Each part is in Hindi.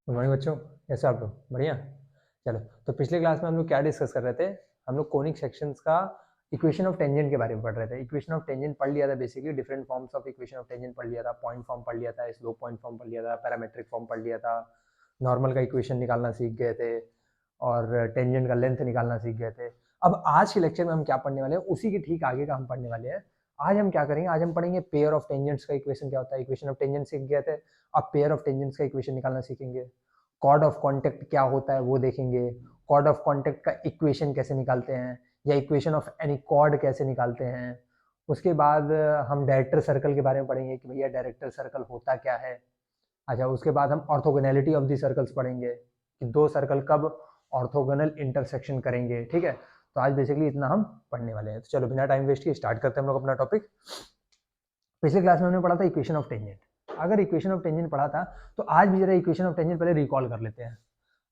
गुड मॉर्निंग बच्चों, कैसे आप लोग? बढ़िया। चलो, तो पिछले क्लास में हम लोग क्या डिस्कस कर रहे थे? हम लोग कोनिक सेक्शंस का इक्वेशन ऑफ टेंजेंट के बारे में पढ़ रहे थे। इक्वेशन ऑफ टेंजेंट पढ़ लिया था, basically different forms of equation of tangent पढ़ लिया था, पॉइंट फॉर्म पढ़ लिया था, स्लोप पॉइंट फॉर्म पढ़ लिया था, पैरामेट्रिक फॉर्म पढ़ लिया था, नॉर्मल का इक्वेशन निकालना सीख गए थे और टेंजेंट का लेंथ निकालना सीख गए थे। अब आज के लेक्चर में हम क्या पढ़ने वाले हैं, उसी के ठीक आगे का हम पढ़ने वाले हैं। आज हम क्या करेंगे? आज हम पढ़ेंगे पेयर ऑफ टेंजेंट्स का इक्वेशन क्या होता है। इक्वेशन ऑफ टेंजेंट सीख गए थे, अब पेयर ऑफ टेंजेंट्स का इक्वेशन निकालना सीखेंगे। कॉर्ड ऑफ कॉन्टेक्ट क्या होता है वो देखेंगे। कॉर्ड ऑफ कॉन्टेक्ट का इक्वेशन कैसे निकालते हैं, या इक्वेशन ऑफ एनी कॉर्ड कैसे निकालते हैं। उसके बाद हम डायरेक्टर सर्कल के बारे में पढ़ेंगे कि भैया डायरेक्टर सर्कल होता क्या है। अच्छा, उसके बाद हम ऑर्थोगोनैलिटी ऑफ दी सर्कल्स पढ़ेंगे कि दो सर्कल कब ऑर्थोगोनल इंटरसेक्शन करेंगे। ठीक है, तो आज बेसिकली इतना हम पढ़ने वाले हैं। तो चलो बिना टाइम वेस्ट किए स्टार्ट करते हैं हम लोग अपना टॉपिक। पिछले क्लास में हमने पढ़ा था इक्वेशन ऑफ टेंजेंट। अगर इक्वेशन ऑफ टेंजेंट पढ़ा था तो आज भी जरा इक्वेशन ऑफ टेंजेंट पहले रिकॉल कर लेते हैं।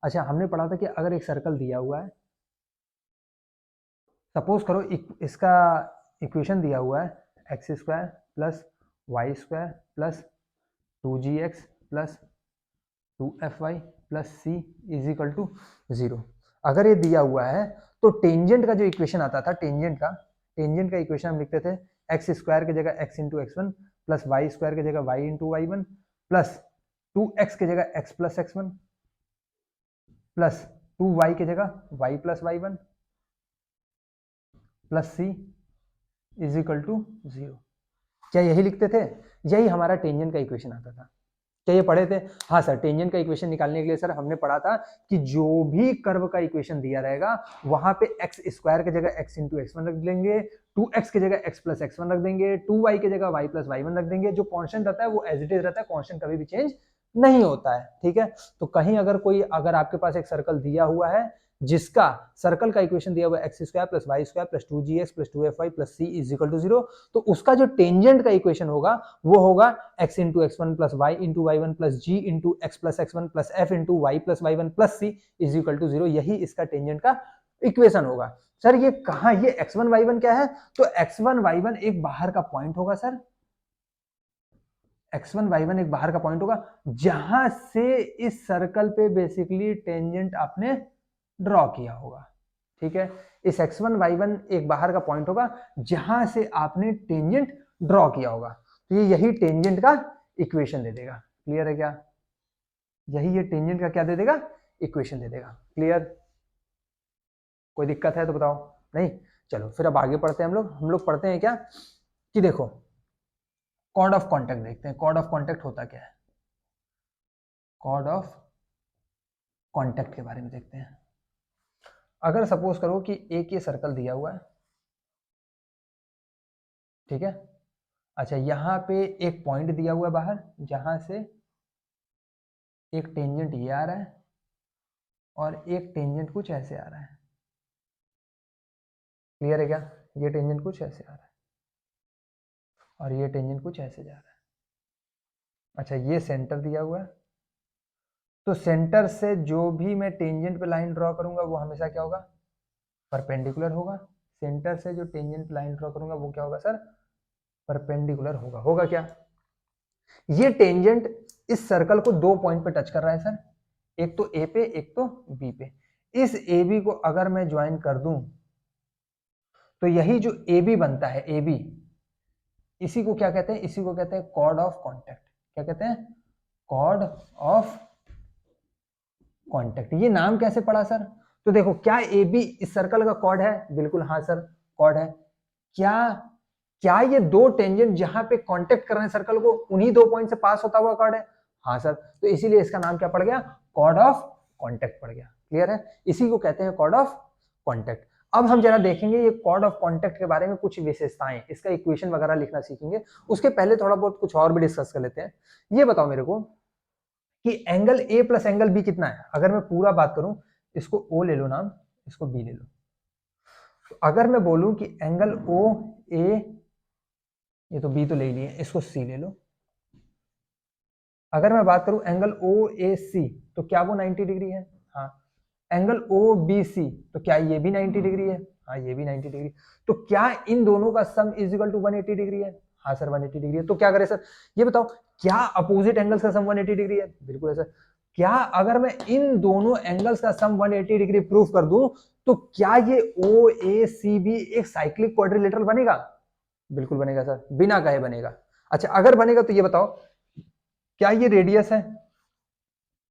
अच्छा, हमने पढ़ा था कि अगर एक सर्कल दिया हुआ है, सपोज करो इसका इक्वेशन दिया हुआ है x square plus Y square plus 2gx plus 2fy plus c is equal to 0। अगर ये दिया हुआ है तो टेंजेंट का जो इक्वेशन आता था, टेंजेंट का इक्वेशन हम लिखते थे एक्स स्क्वायर की जगह x into x one plus Y square की जगह y into Y one plus 2x की जगह x plus x one plus 2y की जगह y plus Y one plus c is equal to 0। क्या यही लिखते थे? यही हमारा टेंजेंट का इक्वेशन आता था। क्या ये पढ़े थे? हाँ सर, टेंजेंट का इक्वेशन निकालने के लिए सर हमने पढ़ा था कि जो भी कर्व का इक्वेशन दिया रहेगा वहां पे एक्स स्क्वायर की जगह एक्स इंटू एक्स वन रख देंगे, 2x की जगह x प्लस एक्स वन रख देंगे, 2y की जगह y प्लस वाई वन रख देंगे। जो कांस्टेंट रहता है वो एज इट इज रहता है, कांस्टेंट कभी भी चेंज नहीं होता है। ठीक है, तो कहीं अगर आपके पास एक सर्कल दिया हुआ है जिसका सर्कल का इक्वेशन दिया हुआ है x square plus Y square plus 2gx plus 2fy plus c is equal to 0, तो उसका जो टेंजेंट का इक्वेशन होगा वो होगा x into x one plus Y into Y one plus ji into x plus x one plus f into y plus Y one plus c is equal to 0। यही इसका टेंजेंट का इक्वेशन होगा। सर ये कहां, ये x1 y1 क्या है? तो x1 y1 एक बाहर का पॉइंट होगा सर, x1 y1 एक बाहर का पॉइंट होगा जहां से इस सर्कल पे बेसिकली टेंजेंट आपने ड्रॉ किया होगा। ठीक है, इस x1 y1 एक बाहर का पॉइंट होगा जहां से आपने टेंजेंट ड्रॉ किया होगा। तो ये यही टेंजेंट का इक्वेशन दे देगा। क्लियर है क्या? यही ये टेंजेंट का क्या दे देगा? इक्वेशन दे देगा। क्लियर? कोई दिक्कत है तो बताओ। नहीं? चलो फिर अब आगे पढ़ते हैं हम लोग पढ़ते हैं क्या कि देखो कॉर्ड ऑफ कॉन्टेक्ट देखते हैं। कॉर्ड ऑफ कॉन्टेक्ट होता क्या है? कॉर्ड ऑफ कॉन्टेक्ट के बारे में देखते हैं। अगर सपोज करो कि एक ये सर्कल दिया हुआ है, ठीक है। अच्छा, यहां पे एक पॉइंट दिया हुआ है बाहर जहां से एक टेंजेंट ये आ रहा है और एक टेंजेंट कुछ ऐसे आ रहा है। क्लियर है क्या? ये टेंजेंट कुछ ऐसे आ रहा है और ये टेंजेंट कुछ ऐसे जा रहा है। अच्छा, ये सेंटर दिया हुआ है, तो सेंटर से जो भी मैं टेंजेंट पे लाइन ड्रॉ करूंगा वो हमेशा क्या होगा? परपेंडिकुलर होगा। सेंटर से जो टेंजेंट पे लाइन ड्रॉ करूंगा वो क्या होगा सर? परपेंडिकुलर होगा। होगा क्या? ये टेंजेंट इस सर्कल को दो पॉइंट पे टच कर रहा है सर, एक तो ए पे एक तो बी पे। इस ए बी को अगर मैं ज्वाइन कर दूं तो यही जो ए बी बनता है, ए बी, इसी को क्या कहते हैं? इसी को कहते हैं कॉर्ड ऑफ कॉन्टेक्ट। क्या कहते हैं? Chord of contact. ये नाम कैसे पड़ा सर? तो देखो, क्या ए बी इस सर्कल का कॉर्ड है? बिल्कुल हाँ सर, कॉर्ड है। क्या क्या ये दो टेंजेंट जहां पे कांटेक्ट कर रहे हैं सर्कल को, उन्हीं दो पॉइंट से पास होता हुआ कॉर्ड है? हाँ सर, तो इसीलिए इसका नाम क्या पड़ गया? कॉर्ड ऑफ कॉन्टेक्ट पड़ गया। क्लियर है? इसी को कहते हैं कॉर्ड ऑफ कॉन्टेक्ट। अब हम जरा देखेंगे ये कॉर्ड ऑफ कॉन्टेक्ट के बारे में कुछ विशेषताएं, इसका इक्वेशन वगैरह लिखना सीखेंगे। उसके पहले थोड़ा बहुत कुछ और भी डिस्कस कर लेते हैं। ये बताओ मेरे को कि angle A plus angle B कितना है? अगर मैं पूरा बात करूं, इसको ओ ले लो नाम, इसको बी ले लो। तो अगर मैं बोलूं कि एंगल ओ ए, ये तो बी तो ले लिए, इसको सी ले लो। अगर मैं बात करूं एंगल ओ ए सी, तो क्या वो 90 डिग्री है? हाँ। एंगल ओ बी सी, तो क्या ये भी 90 डिग्री है? हाँ, ये भी 90 डिग्री। तो क्या इन दोनों का sum is equal to 180 degree है? हाँ सर, 180 डिग्री है। तो क्या करें सर? ये बताओ, क्या अपोजिट एंगल्स का सम 180 डिग्री है? बिल्कुल है सर। क्या अगर मैं इन दोनों एंगल्स का सम 180 डिग्री प्रूफ कर दूं तो क्या ये OACB एक साइक्लिक क्वाड्रिलेटरल बनेगा? बिल्कुल बनेगा सर, बिना कहे बनेगा। अच्छा अगर बनेगा तो ये बताओ क्या ये रेडियस है?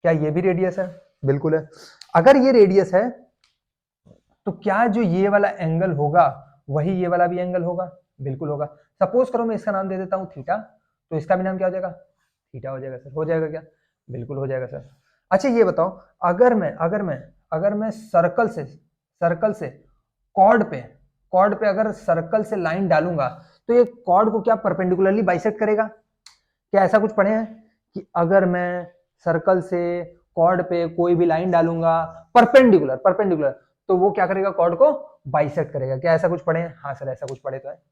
क्या ये भी रेडियस है? बिल्कुल है। अगर ये रेडियस है तो क्या जो ये वाला एंगल होगा वही ये वाला भी एंगल होगा? बिल्कुल होगा। सपोज करो मैं इसका नाम दे देता हूं थीटा, तो इसका भी नाम क्या हो जाएगा? थीटा हो जाएगा सर। हो जाएगा क्या? बिल्कुल हो जाएगा सर। अच्छा ये बताओ अगर मैं सर्कल से कॉर्ड पे अगर सर्कल से लाइन डालूंगा तो ये कॉर्ड को क्या परपेंडिकुलरली बाइसेक्ट करेगा? क्या ऐसा कुछ पढ़े हैं कि अगर मैं सर्कल से कॉर्ड पे कोई भी लाइन डालूंगा परपेंडिकुलर तो वो क्या करेगा? कॉर्ड को बाइसेक्ट करेगा। क्या ऐसा कुछ पढ़े हैं? हाँ सर ऐसा कुछ पढ़े तो है।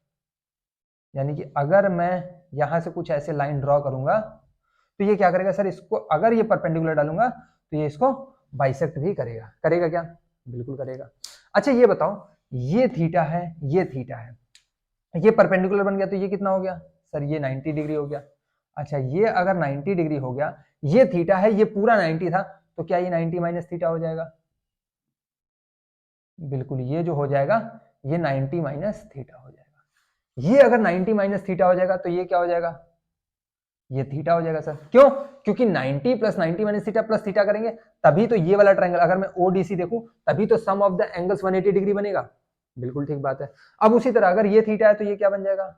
यानी कि अगर मैं यहां से कुछ ऐसे लाइन ड्रॉ करूंगा तो ये क्या करेगा सर? इसको अगर ये परपेंडिकुलर डालूंगा तो ये इसको बाइसेक्ट भी करेगा। करेगा क्या? बिल्कुल करेगा। अच्छा ये बताओ ये थीटा है, ये परपेंडिकुलर बन गया तो ये कितना हो गया सर? ये 90 डिग्री हो गया। अच्छा ये अगर 90 डिग्री हो गया, ये थीटा है, ये पूरा 90 था, तो क्या ये 90 माइनस थीटा हो जाएगा? बिल्कुल ये जो हो जाएगा ये 90 माइनस थीटा हो जाएगा। ये अगर 90 माइनस थीटा हो जाएगा तो ये क्या हो जाएगा? ये थीटा हो जाएगा सर। क्यों? क्योंकि 90 plus 90 minus theta plus theta करेंगे तभी तो ये वाला ट्रायंगल, अगर मैं ODC देखूं तभी तो सम ऑफ द एंगल्स 180 डिग्री बनेगा। बिल्कुल ठीक बात है। अब उसी तरह अगर ये थीटा है तो ये क्या बन जाएगा?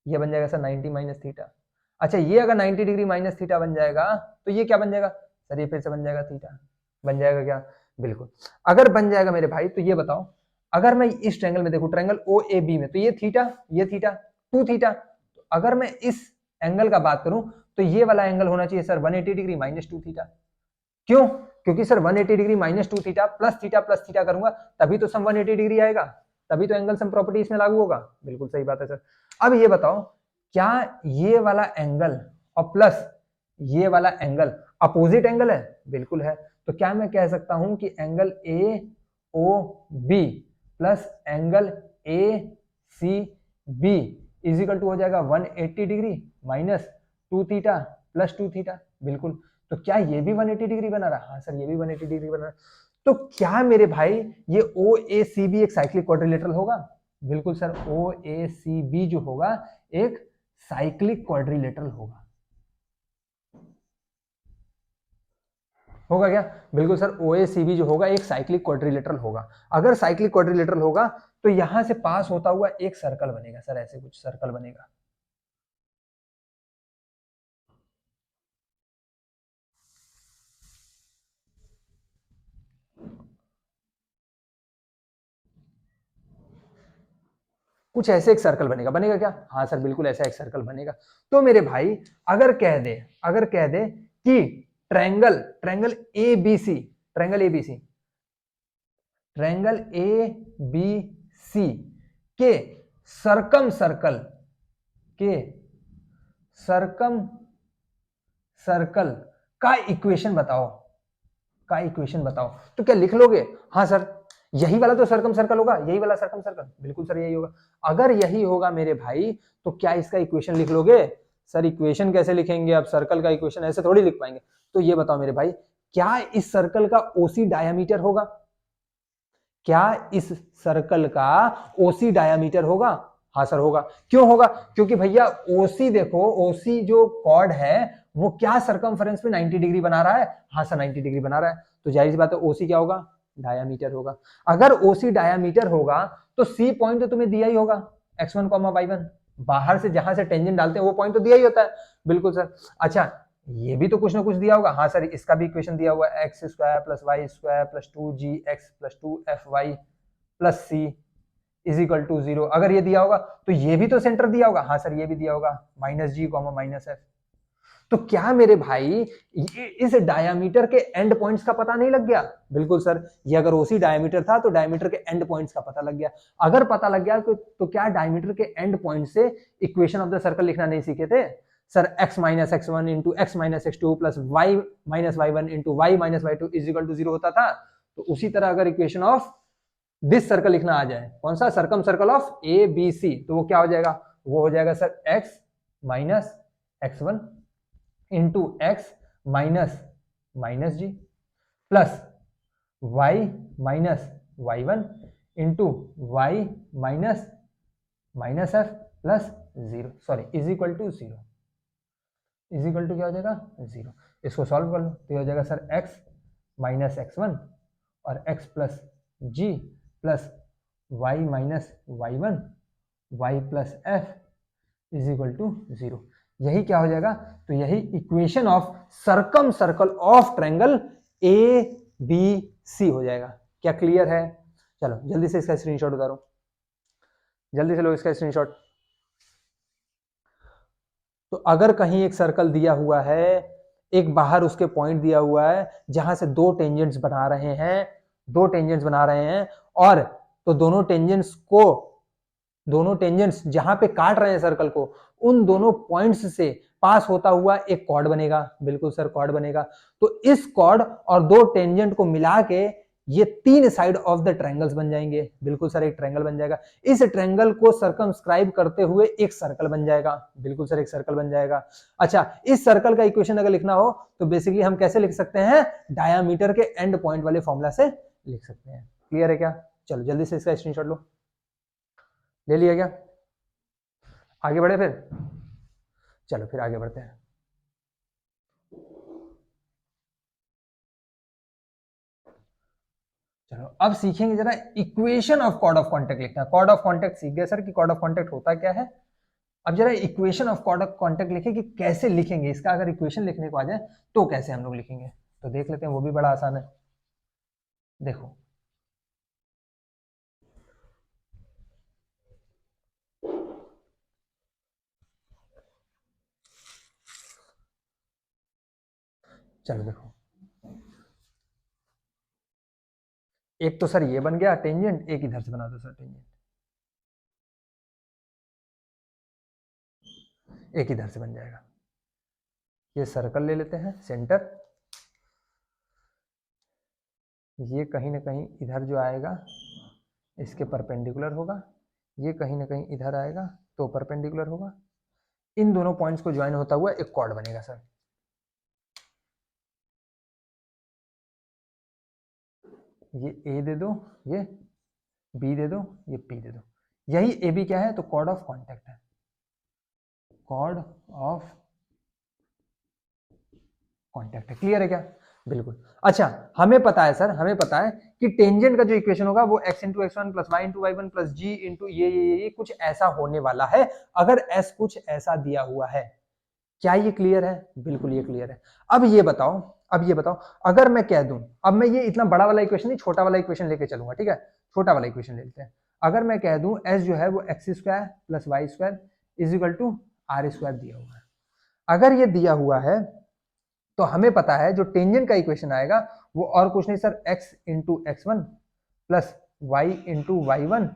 ये बन जाएगा सर 90 माइनस थीटा। अच्छा ये अगर 90 डिग्री माइनस थीटा बन जाएगा तो ये क्या बन जाएगा सर? ये फिर से बन जाएगा थीटा। बन जाएगा क्या? बिल्कुल। अगर बन जाएगा मेरे भाई तो ये बताओ अगर मैं इस ट्रायंगल में देखूं, ट्रायंगल OAB में, तो ये थीटा 2 थीटा। तो अगर मैं इस एंगल का बात करूं तो ये वाला एंगल होना चाहिए सर 180 डिग्री माइनस 2 थीटा। क्यों? क्योंकि sir 180 degree minus 2 theta plus theta करूंगा तभी तो सम 180 डिग्री आएगा, तभी तो एंगल सम प्रॉपर्टी इसमें लागू होगा। बिल्कुल सही बात है सर। अब ये बताओ क्या ये वाला एंगल और प्लस ये वाला एंगल अपोजिट एंगल है? बिल्कुल है। तो क्या मैं कह सकता हूं कि angle AOB plus angle ACB is equal to हो जाएगा 180 degree minus 2 theta plus 2 theta. बिल्कुल। तो क्या ये भी 180 डिग्री बना रहा? हाँ सर ये भी 180 डिग्री बना रहा। तो क्या मेरे भाई ये OACB एक साइक्लिक क्वाड्रिलेटरल होगा? बिल्कुल सर OACB जो होगा एक साइक्लिक क्वाड्रिलेटरल होगा। होगा क्या? बिल्कुल सर OACB जो होगा एक साइक्लिक क्वाड्रिलेटरल होगा। अगर साइक्लिक क्वाड्रिलेटरल होगा तो यहां से पास होता हुआ एक सर्कल बनेगा सर, ऐसे कुछ सर्कल बनेगा। कुछ ऐसे एक सर्कल बनेगा। बनेगा क्या? हाँ सर बिल्कुल ऐसा एक सर्कल बनेगा। तो मेरे भाई अगर कह दे कि ट्रायंगल ABC के सर्कम सर्कल का इक्वेशन बताओ। तो क्या लिख लोगे? हाँ सर यही वाला तो सर्कम सर्कल होगा, यही वाला सर्कम सर्कल। बिल्कुल सर यही होगा। अगर यही होगा मेरे भाई तो क्या इसका इक्वेशन लिख लोगे? सर इक्वेशन कैसे लिखेंगे? अब सर्कल का इक्वेशन ऐसे थोड़ी लिख पाएंगे। तो ये बताओ मेरे भाई क्या इस सर्कल का OC डायमीटर होगा? क्या इस सर्कल का OC डायमीटर होगा? हाँ सर होगा। क्यों होगा? क्योंकि भैया OC देखो, OC जो कॉर्ड है वो क्या सरकमफेरेंस पे 90 डिग्री बना रहा है? हाँ सर 90 डिग्री बना रहा है। तो जाहिर सी बात है OC क्या होगा? डायमीटर होगा। अगर OC डायमीटर होगा तो C पॉइंट तो तुम्हें दिया ही होगा, x1, y1। बाहर से जहां से टेंजेंट डालते हैं वो पॉइंट तो दिया ही होता है। बिल्कुल सर। अच्छा ये भी तो कुछ ना कुछ दिया होगा। हाँ सर इसका भी इक्वेशन दिया हुआ है, x square plus Y square plus 2gx plus 2fy plus c is equal to 0। अगर ये दिया होगा तो ये भी तो सेंटर दिया होगा। हाँ सर ये भी दिया होगा, -g, -f। तो क्या मेरे भाई इस डायमीटर के एंड पॉइंट्स का पता नहीं लग गया? बिल्कुल सर। ये अगर OC डायमीटर था तो डायमीटर के एंड पॉइंट्स का पता लग गया। अगर पता लग गया तो क्या डायमीटर के एंड पॉइंट से इक्वेशन ऑफ द सर्कल लिखना नहीं सीखे थे? Sir x minus x1 into x minus x2 plus y minus y1 into y minus y2 is equal to 0 होता था। तो उसी तरह अगर इक्वेशन ऑफ दिस सर्कल लिखना आ जाए, कौन सा? सर्कम सर्कल ऑफ ABC, तो वो क्या हो जाएगा? वो हो जाएगा sir x minus x1 into x minus minus g plus y minus y one into y minus minus f plus zero, sorry is equal to zero, is equal to क्या हो जाएगा जीरो। इसको सॉल्व कर लो तो ये हो जाएगा sir x minus x one और x plus g plus y minus y one y plus f is equal to zero. यही क्या हो जाएगा, तो यही equation of circumcircle of triangle A B C हो जाएगा। क्या क्लियर है? चलो जल्दी से इसका स्क्रीनशॉट उतारो, जल्दी से लो इसका स्क्रीनशॉट। तो अगर कहीं एक सर्कल दिया हुआ है, एक बाहर उसके पॉइंट दिया हुआ है जहां से दो टेंजेंट्स बना रहे हैं, दो टेंजेंट्स बना रहे हैं, और तो दोनों टेंजेंट्स जहां पे काट रहे हैं सर्कल को, उन दोनों पॉइंट्स से पास होता हुआ एक कॉर्ड बनेगा। बिल्कुल सर कॉर्ड बनेगा। तो इस कॉर्ड और दो टेंजेंट को मिला के ये तीन साइड ऑफ द ट्रायंगल्स बन जाएंगे। बिल्कुल सर एक ट्रायंगल बन जाएगा। इस ट्रायंगल को सर्कमस्क्राइब करते हुए एक सर्कल बन जाएगा। बिल्कुल सर एक सर्कल बन जाएगा। अच्छा, इस सर्कल का इक्वेशन अगर लिखना हो तो बेसिकली हम कैसे लिख सकते हैं, डायामीटर के एंड पॉइंट वाले फॉर्मूला से लिख सकते हैं। क्लियर है क्या? चलो जल्दी से इसका स्क्रीनशॉट लो। ले लिया क्या? आगे बढ़े फिर? चलो फिर आगे बढ़ते हैं। चलो अब सीखेंगे जरा equation of chord of contact लिखना। कॉर्ड ऑफ कॉन्टेक्ट सीख गए सर कि कॉर्ड ऑफ कॉन्टेक्ट होता क्या है। अब जरा equation of chord of contact लिखे कि कैसे लिखेंगे इसका, अगर इक्वेशन लिखने को आ जाए तो कैसे हम लोग लिखेंगे, तो देख लेते हैं। वो भी बड़ा आसान है। देखो चलो देखो, एक तो सर ये बन गया टेंजेंट, एक इधर से बना दो सर टेंजेंट, एक इधर से बन जाएगा। ये सर्कल ले लेते हैं सेंटर, ये कहीं ना कहीं इधर जो आएगा इसके परपेंडिकुलर होगा, ये कहीं ना कहीं इधर आएगा तो परपेंडिकुलर होगा। इन दोनों पॉइंट्स को ज्वाइन होता हुआ एक कॉर्ड बनेगा सर। ये ए दे दो, ये बी दे दो, ये पी दे दो। यही ए बी क्या है, तो कॉर्ड ऑफ कॉन्टेक्ट है। कॉर्ड ऑफ कॉन्टेक्ट है। क्लियर है क्या? बिल्कुल। अच्छा, हमें पता है सर, हमें पता है कि टेंजेंट का जो इक्वेशन होगा वो x into x one plus Y into Y one plus जी इंटू ये कुछ ऐसा होने वाला है, अगर s कुछ ऐसा दिया हुआ है। क्या ये क्लियर है? बिल्कुल ये क्लियर है। अब ये बताओ, अगर मैं कह दूं, अब मैं ये इतना बड़ा वाला इक्वेशन नहीं, छोटा वाला इक्वेशन लेके चलूंगा, ठीक है? छोटा वाला इक्वेशन ले लेते हैं। अगर मैं कह दूं s जो है वो x square plus Y square is equal to are square दिया हुआ है। अगर ये दिया हुआ है तो हमें पता है जो टेंजेंट का इक्वेशन आएगा वो और कुछ नहीं sir, x into x one plus Y into Y one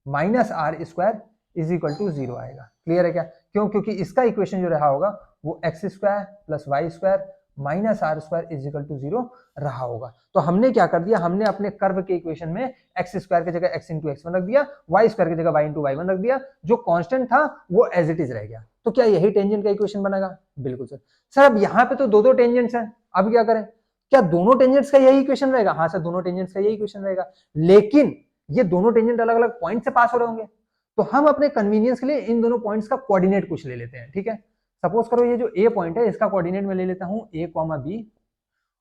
minus are square is equal to zero आएगा। क्लियर है क्या? क्यों? क्योंकि इसका इक्वेशन जो रहा होगा वो x square plus Y square minus are square is equal to zero रहा होगा। तो हमने क्या कर दिया, हमने अपने कर्व के इक्वेशन में एक्स स्क्वायर की जगह एक्स इंटू एक्स वन रख दिया, वाई स्क्वायर की जगह वाई इंटू वाई वन रख दिया, जो कांस्टेंट था वो एज इट इज रह गया। तो क्या यही टेंजेंट का इक्वेशन बनेगा? बिल्कुल सर। सर अब यहाँ पे तो दो दो टेंजेंट्स हैं, अब क्या करें? क्या दोनों टेंजेंट्स का यही इक्वेशन रहेगा? हाँ सर, दोनों टेंजेंट्स का यही इक्वेशन रहेगा, लेकिन ये दोनों टेंजेंट अलग अलग पॉइंट से पास हो रहे होंगे। तो हम अपने कन्वीनियंस के लिए इन दोनों पॉइंट्स का कोऑर्डिनेट कुछ ले लेते हैं, ठीक है? सपोज करो ये जो ए पॉइंट है इसका कोऑर्डिनेट मैं ले लेता हूं ए कॉमा बी,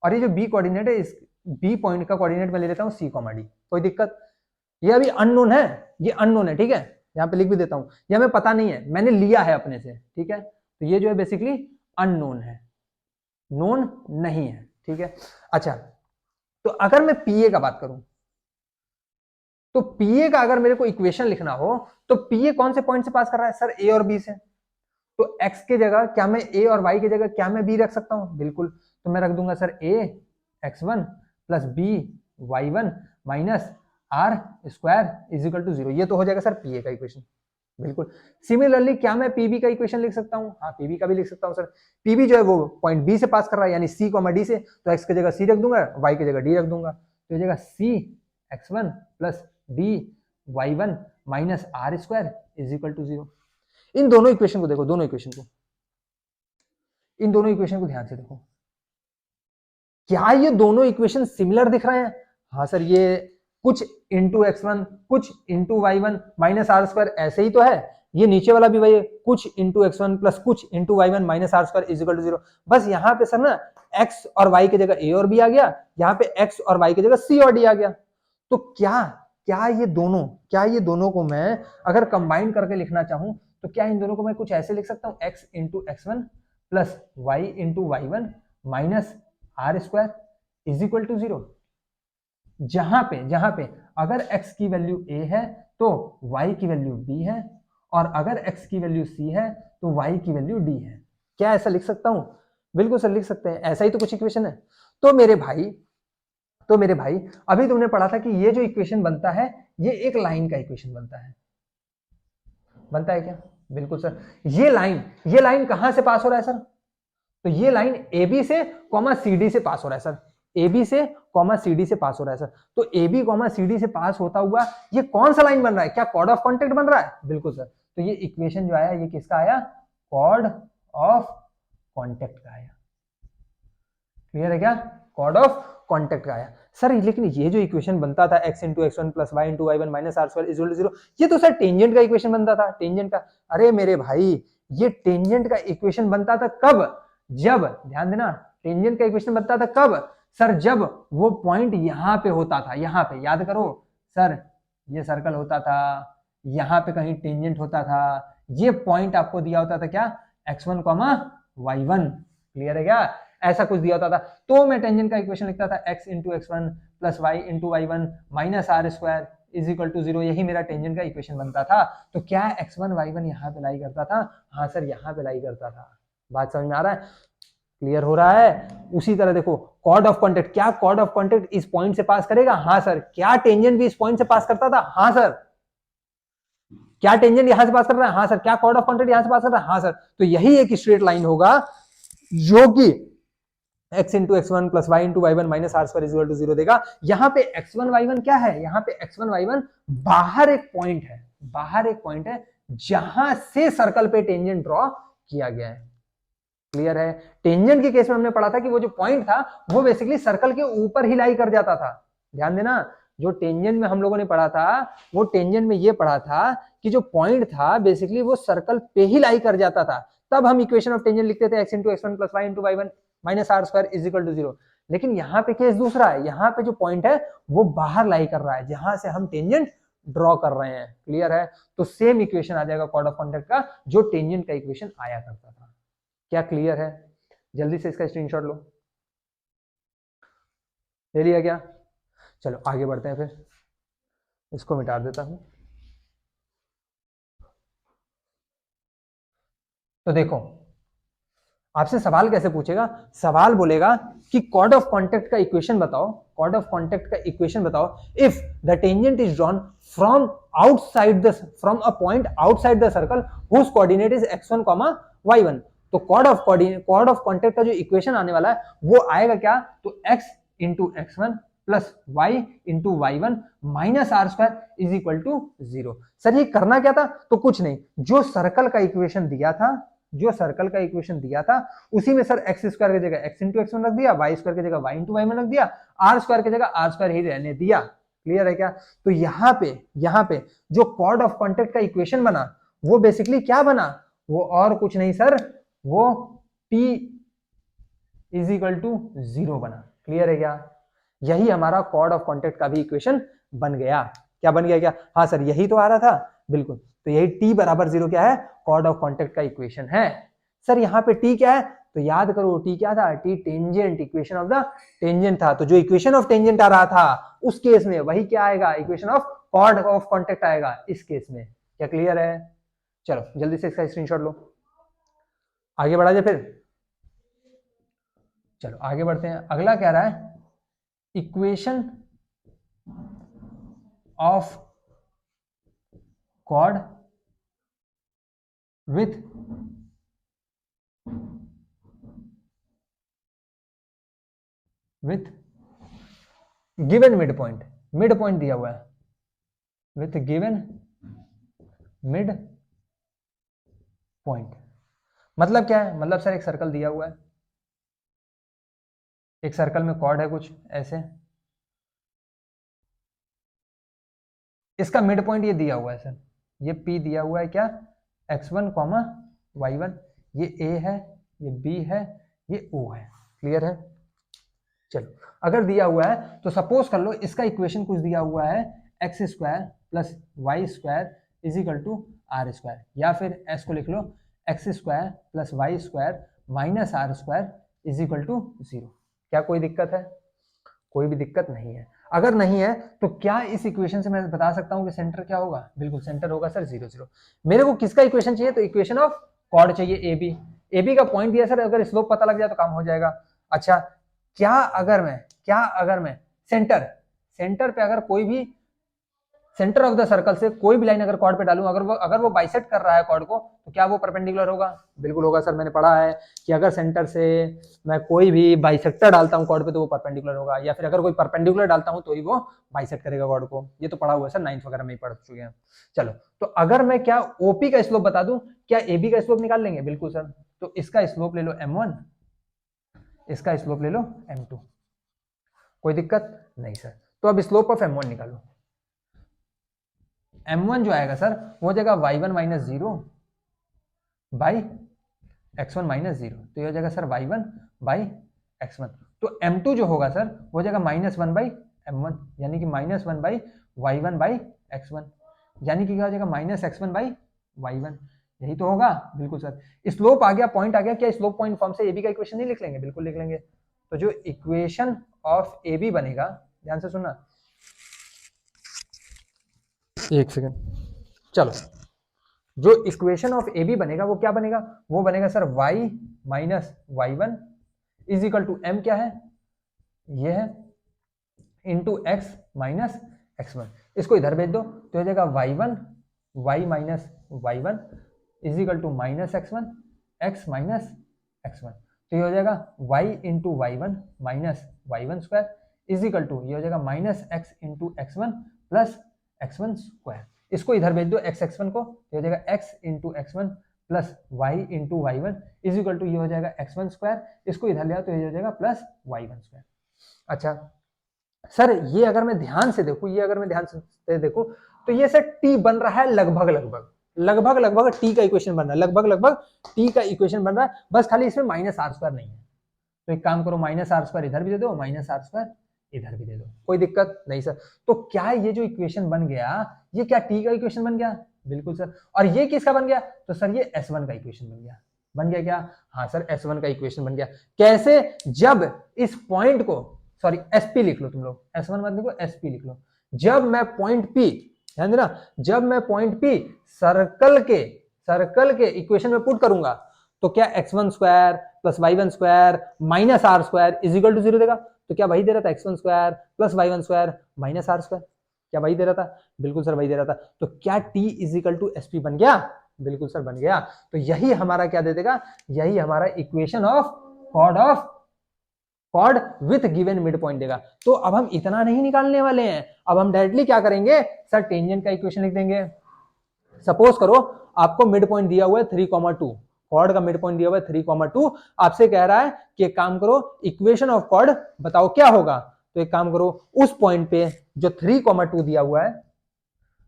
और ये जो बी कोऑर्डिनेट है इस बी पॉइंट का कोऑर्डिनेट मैं ले लेता हूं सी कॉमा डी। कोई दिक्कत? ये अभी अननोन है, ये अननोन है, ठीक है? यहाँ पे लिख भी देता हूं, ये हमें पता नहीं है, मैंने लिया है अपने से, ठीक है? तो ये जो है बेसिकली अननोन है, नोन नहीं है, ठीक है? अच्छा, तो अगर मैं पीए का बात करूं, तो पीए का अगर मेरे को इक्वेशन लिखना हो तो पीए कौन से पॉइंट से पास कर रहा है सर? ए और बी से। तो x के जगह क्या मैं a और y की जगह क्या मैं b रख सकता हूं? बिल्कुल। तो मैं रख दूंगा sir a x1 plus b y1 minus are square is equal to zero. ये तो हो जाएगा सर पीए का इक्वेशन। बिल्कुल। सिमिलरली क्या मैं पीबी का इक्वेशन लिख सकता हूं? हाँ, पीबी का भी लिख सकता हूं सर। पीबी जो है वो पॉइंट बी से पास कर रहा है, यानी सी कॉमा डी से, तो x की जगह सी रख दूंगा, y की जगह डी रख दूंगा, तो हो जाएगा C x1 plus D y1 minus are square is equal to zero. इन दोनों इक्वेशन को देखो, इन दोनों इक्वेशन को ध्यान से देखो। क्या ये दोनों इक्वेशन सिमिलर दिख रहे हैं? हाँ सर, ये कुछ इंटू x1 कुछ into y1 minus are square ऐसे ही तो है। ये नीचे वाला भी वही है, कुछ इंटू x1 प्लस कुछ into y1 minus are square is equal to 0। बस यहाँ पे सर ना x और y की जगह a और b आ गया, यहाँ पे x और y की जगह c और d आ गया। तो क्या क्या ये दोनों को मैं अगर कंबाइन करके लिखना चाहूं तो क्या इन दोनों को मैं कुछ ऐसे लिख सकता हूं, x into x1 plus y into y1 minus are square is equal to 0। जहां पे अगर x की वैल्यू a है तो y की वैल्यू b है, और अगर x की वैल्यू c है तो y की वैल्यू d है। क्या ऐसा लिख सकता हूं? बिल्कुल सर लिख सकते हैं, ऐसा ही तो कुछ इक्वेशन है। तो मेरे भाई अभी तुमने पढ़ा था कि ये जो इक्वेशन बनता है ये एक लाइन का इक्वेशन बनता है क्या? बिल्कुल सर। ये लाइन कहां से पास हो रहा है सर? तो ये लाइन AB से कॉमा CD से पास हो रहा है सर, AB से कॉमा CD से पास हो रहा है सर। तो AB कॉमा CD से पास होता हुआ ये कौन सा लाइन बन रहा है? क्या कॉर्ड ऑफ कॉन्टेक्ट बन रहा है? बिल्कुल सर। तो ये इक्वेशन जो आया ये किसका आया? कॉर्ड ऑफ कॉन्टेक्ट का आया। क्लियर है क्या? कॉर्ड ऑफ कॉन्टेक्ट का आया सर। लेकिन ये जो इक्वेशन बनता था x into x one plus Y into Y one minus are square is equal to 0, ये तो सर टेंजेंट का इक्वेशन बनता था, टेंजेंट का। अरे मेरे भाई ये टेंजेंट का इक्वेशन बनता था कब? जब, ध्यान देना, टेंजेंट का इक्वेशन बनता था कब सर? जब वो पॉइंट यहां पे होता था, यहां पे, याद करो सर, ये सर्कल होता था, यहां पे कहीं टेंजेंट होता था, ये पॉइंट आपको दिया होता था क्या? x1 comma y1। क्लियर है क्या? ऐसा कुछ दिया होता था तो मैं टेंजेंट का इक्वेशन लिखता था x into x one plus Y into Y one minus are square is equal to 0। यही मेरा टेंजेंट का इक्वेशन बनता था। तो क्या x1 y1 यहाँ पे लाई करता था? हाँ सर, यहाँ पे लाई करता था। बात समझ में आ रहा है? क्लियर हो रहा है? उसी तरह देखो कॉर्ड ऑफ कॉन्टेक्ट, क्या कॉर्ड ऑफ कॉन्टेक्ट इस पॉइंट से पास करेगा? हाँ सर। क्या टेंजेंट भी इस पॉइंट से पास करता था? हाँ सर। क्या टेंजेंट यहां से पास कर रहा है? हाँ सर। क्या कॉर्ड ऑफ कॉन्टेक्ट यहां से पास कर रहा है? हाँ सर। तो यही एक स्ट्रेट लाइन होगा जो कि x into x one plus Y into Y one minus are square is equal to 0 देगा। यहां पे x1 y1 क्या है? यहां पे x1 y1 बाहर एक पॉइंट है, बाहर एक पॉइंट है जहां से सर्कल पे टेंजेंट ड्रॉ किया गया है। क्लियर है? टेंजेंट के केस में हमने पढ़ा था कि वो जो पॉइंट था वो बेसिकली सर्कल के ऊपर ही लाई कर जाता था। ध्यान देना, जो टेंजेंट में हम लोगों ने पढ़ा था वो टेंजेंट में ये पढ़ा था कि जो पॉइंट था बेसिकली वो सर्कल पे ही लाई कर जाता था। तब हम इक्वेशन ऑफ टेंजेंट लिखते थे x into x one plus Y into Y one minus are square is equal to 0। लेकिन यहाँ पे केस दूसरा है, यहाँ पे जो पॉइंट है वो बाहर लाई कर रहा है जहां से हम टेंजेंट ड्रॉ कर रहे हैं। क्लियर है? तो सेम इक्वेशन आ जाएगा कॉर्ड ऑफ कॉन्टेक्ट का जो टेंजेंट का इक्वेशन आया करता था। क्या क्लियर है? जल्दी से इसका स्क्रीनशॉट लो। ले लिया क्या? चलो आगे बढ़ते हैं, फिर इसको मिटा देता हूं। तो देखो आपसे सवाल कैसे पूछेगा? सवाल बोलेगा कि कॉर्ड ऑफ कॉन्टेक्ट का इक्वेशन बताओ, कॉर्ड ऑफ कॉन्टेक्ट का इक्वेशन बताओ if the tangent is drawn from outside the, from a point outside the circle whose coordinate is x1 y1। तो कॉर्ड ऑफ कॉन्टेक्ट का जो इक्वेशन आने वाला है वो आएगा क्या? तो x into x one plus Y into Y one minus are square is equal to 0। Sir ये करना क्या था? तो कुछ नहीं, जो सर्कल का इक्वेशन दिया था, जो सर्कल का इक्वेशन दिया था उसी में सर एक्स स्क्वायर की जगह एक्स इंटू एक्स वन रख दिया, वाई स्क्वायर की जगह वाई इंटू वाई वन रख दिया, आर स्क्वायर की जगह आर स्क्वायर ही रहने दिया। क्लियर है क्या? तो यहाँ पे जो कॉर्ड ऑफ कॉन्टेक्ट का इक्वेशन बना वो बेसिकली क्या बना? वो और कुछ नहीं सर, वो t इज इक्वल टू 0 बना। क्लियर है क्या? यही हमारा कॉर्ड ऑफ कॉन्टेक्ट का भी इक्वेशन बन गया। क्या बन गया? क्या? हाँ सर, यही तो आ रहा था। बिल्कुल। तो यही t बराबर 0 क्या है? कॉर्ड ऑफ कॉन्टेक्ट का इक्वेशन है। सर यहाँ पे t क्या है? तो याद करो t क्या था? t tangent, equation of the tangent था। तो जो इक्वेशन ऑफ टेंजेंट आ रहा था उस केस में वही क्या आएगा? Equation of chord of contact आएगा इस केस में। क्या क्लियर है? चलो जल्दी से इसका स्क्रीनशॉट लो, आगे बढ़ा जाए फिर। चलो आगे बढ़ते हैं। अगला कह रहा है equation of chord with given mid point दिया हुआ है, विथ गिवन मिड पॉइंट। मतलब क्या है? मतलब सर एक सर्कल दिया हुआ है, एक सर्कल में कॉर्ड है कुछ ऐसे, इसका मिड पॉइंट ये दिया हुआ है सर, ये P दिया हुआ है क्या, x1 कॉमा y1, ये A है, ये B है, ये O है। क्लियर है? चलो अगर दिया हुआ है तो सपोज कर लो इसका इक्वेशन कुछ दिया हुआ है x square plus Y square is equal to are square, या फिर एस को लिख लो X square plus Y square minus are square is equal to 0। क्या कोई दिक्कत है? कोई भी दिक्कत नहीं है। अगर नहीं है तो क्या इस इक्वेशन से मैं बता सकता हूं कि सेंटर क्या होगा? बिल्कुल सेंटर होगा सर 0 0। मेरे को किसका इक्वेशन चाहिए? तो इक्वेशन ऑफ कॉर्ड चाहिए AB। AB का पॉइंट दिया सर, अगर स्लोप पता लग जाए तो काम हो जाएगा। अच्छा क्या अगर मैं सेंटर पे अगर कोई भी सेंटर ऑफ द सर्कल से कोई भी लाइन अगर कॉर्ड पे डालूं, अगर वो बाइसेक्ट कर रहा है कॉर्ड को, तो क्या वो परपेंडिकुलर होगा? बिल्कुल होगा सर। मैंने पढ़ा है कि अगर सेंटर से मैं कोई भी बाइसेक्टर डालता हूं कॉर्ड पे तो वो परपेंडिकुलर होगा, या फिर अगर कोई परपेंडिकुलर डालता हूं तो ही वो बाइसेक्ट करेगा कॉर्ड को। ये तो पढ़ा हुआ है सर, 9th वगैरह में ही पढ़ चुके हैं। चलो तो अगर मैं क्या OP का स्लोप बता दूं, क्या AB का स्लोप निकाल लेंगे? बिल्कुल सर। तो इसका स्लोप ले लो M1, इसका स्लोप ले लो M2, कोई दिक्कत नहीं सर। तो अब स्लोप ऑफ M1 निकालो। M1 जो आएगा सर वो जाएगा y1 minus 0 by x1 minus 0, तो ये हो जाएगा सर y1 बाई x1। तो M2 जो होगा सर वो जाएगा -1 बाई M1, यानी कि -1 बाई y1 बाई x1, यानी कि क्या हो जाएगा -x1 बाई y1। यही तो होगा। बिल्कुल सर। स्लोप आ गया, पॉइंट आ गया, क्या स्लोप पॉइंट फॉर्म से AB का इक्वेशन नहीं लिख लेंगे? बिल्कुल लिख लेंगे। तो जो इक्वेशन ऑफ AB बनेगा, ध्यान से सुनना, एक सेकेंड, चलो, जो इक्वेशन ऑफ AB बनेगा वो क्या बनेगा? वो बनेगा sir y minus y1 is equal to m, क्या है ये है, इंटू x माइनस x1। इसको इधर भेज दो तो हो जाएगा y1 y minus y1 is equal to minus x1 x minus x1। तो ये हो जाएगा y into Y one minus y1 square is equal to ये हो जाएगा minus x into x1 plus x1 square. इसको इधर भेज दो x x1 को, ये हो जाएगा x into x1 plus Y into Y one is equal to ये हो जाएगा x1 स्क्वायर। इसको इधर ले आओ तो ये हो जाएगा प्लस y1 स्क्वायर। अच्छा सर ये अगर मैं ध्यान से देखूं तो ये सर t बन रहा है लगभग t का इक्वेशन बन रहा है, लगभग t का इक्वेशन बन रहा है, बस खाली इसमें माइनस आर स्क्वायर नहीं है। तो एक काम करो, माइनस आर स्क्वायर इधर भी दे दो, माइनस आर स्क्वायर इधर भी दे दो, कोई दिक्कत नहीं सर। तो क्या ये जो इक्वेशन बन गया ये क्या t का इक्वेशन बन गया? बिल्कुल सर। और ये किसका बन गया? तो सर ये S1 का इक्वेशन बन गया क्या? हाँ सर S1 का इक्वेशन बन गया। कैसे? जब इस पॉइंट को, सॉरी SP लिख लो तुम लोग, S1 मत लिखो SP लिख लो। जब मैं पॉइंट P, ध्यान देना, जब मैं पॉइंट P सर्कल के इक्वेशन में पुट करूंगा तो क्या x1 square plus y1 square minus are square is equal to 0 देगा। तो क्या वही दे रहा था x1 square plus y1 square minus are square, क्या वही दे रहा था? बिल्कुल सर वही दे रहा था। तो क्या t is equal to SP बन गया? बिल्कुल सर बन गया। तो यही हमारा क्या दे देगा? यही हमारा equation of chord with given mid point देगा। तो अब हम इतना नहीं निकालने वाले हैं, अब हम डायरेक्टली क्या करेंगे सर, टेंजेंट का इक्वेशन लिख देंगे। सपोज करो आपको मिड पॉइंट दिया हुआ है 3,2, कॉर्ड का मिड पॉइंट दिया हुआ है 3,2, आपसे कह रहा है कि एक काम करो इक्वेशन ऑफ कॉर्ड बताओ क्या होगा। तो एक काम करो उस पॉइंट पे जो 3,2 दिया हुआ है,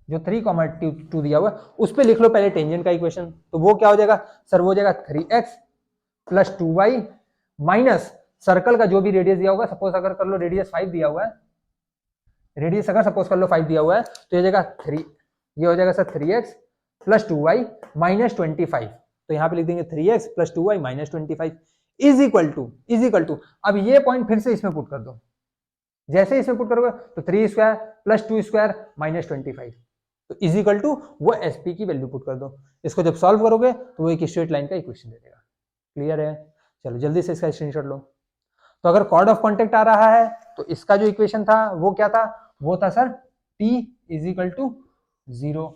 जो 3,2 दिया हुआ है उस पे लिख लो पहले टेंजेंट का इक्वेशन। तो वो क्या हो जाएगा सर? वो हो जाएगा 3x plus 2y minus circle का जो भी रेडियस दिया होगा, सपोज अगर कर लो रेडियस 5 दिया हुआ है, रेडियस अगर सपोज कर लो 5 दिया हुआ है तो ये जाएगा 3, ये हो जाएगा sir 3x plus 2y minus 25। तो यहां पे लिख देंगे 3x plus 2y minus 25 is equal to अब ये पॉइंट फिर से इसमें पुट कर दो। जैसे इसमें पुट करोगे तो 3 स्क्वायर प्लस 2 स्क्वायर माइनस 25, तो इज इक्वल टू वो SP की वैल्यू पुट कर दो। इसको जब सॉल्व करोगे तो वो एक स्ट्रेट लाइन का इक्वेशन दे देगा। क्लियर है? चलो जल्दी से इसका स्क्रीनशॉट लो। तो अगर कॉर्ड ऑफ कॉन्टेक्ट आ रहा है तो इसका जो इक्वेशन था वो क्या था? वो था sir T is equal to 0।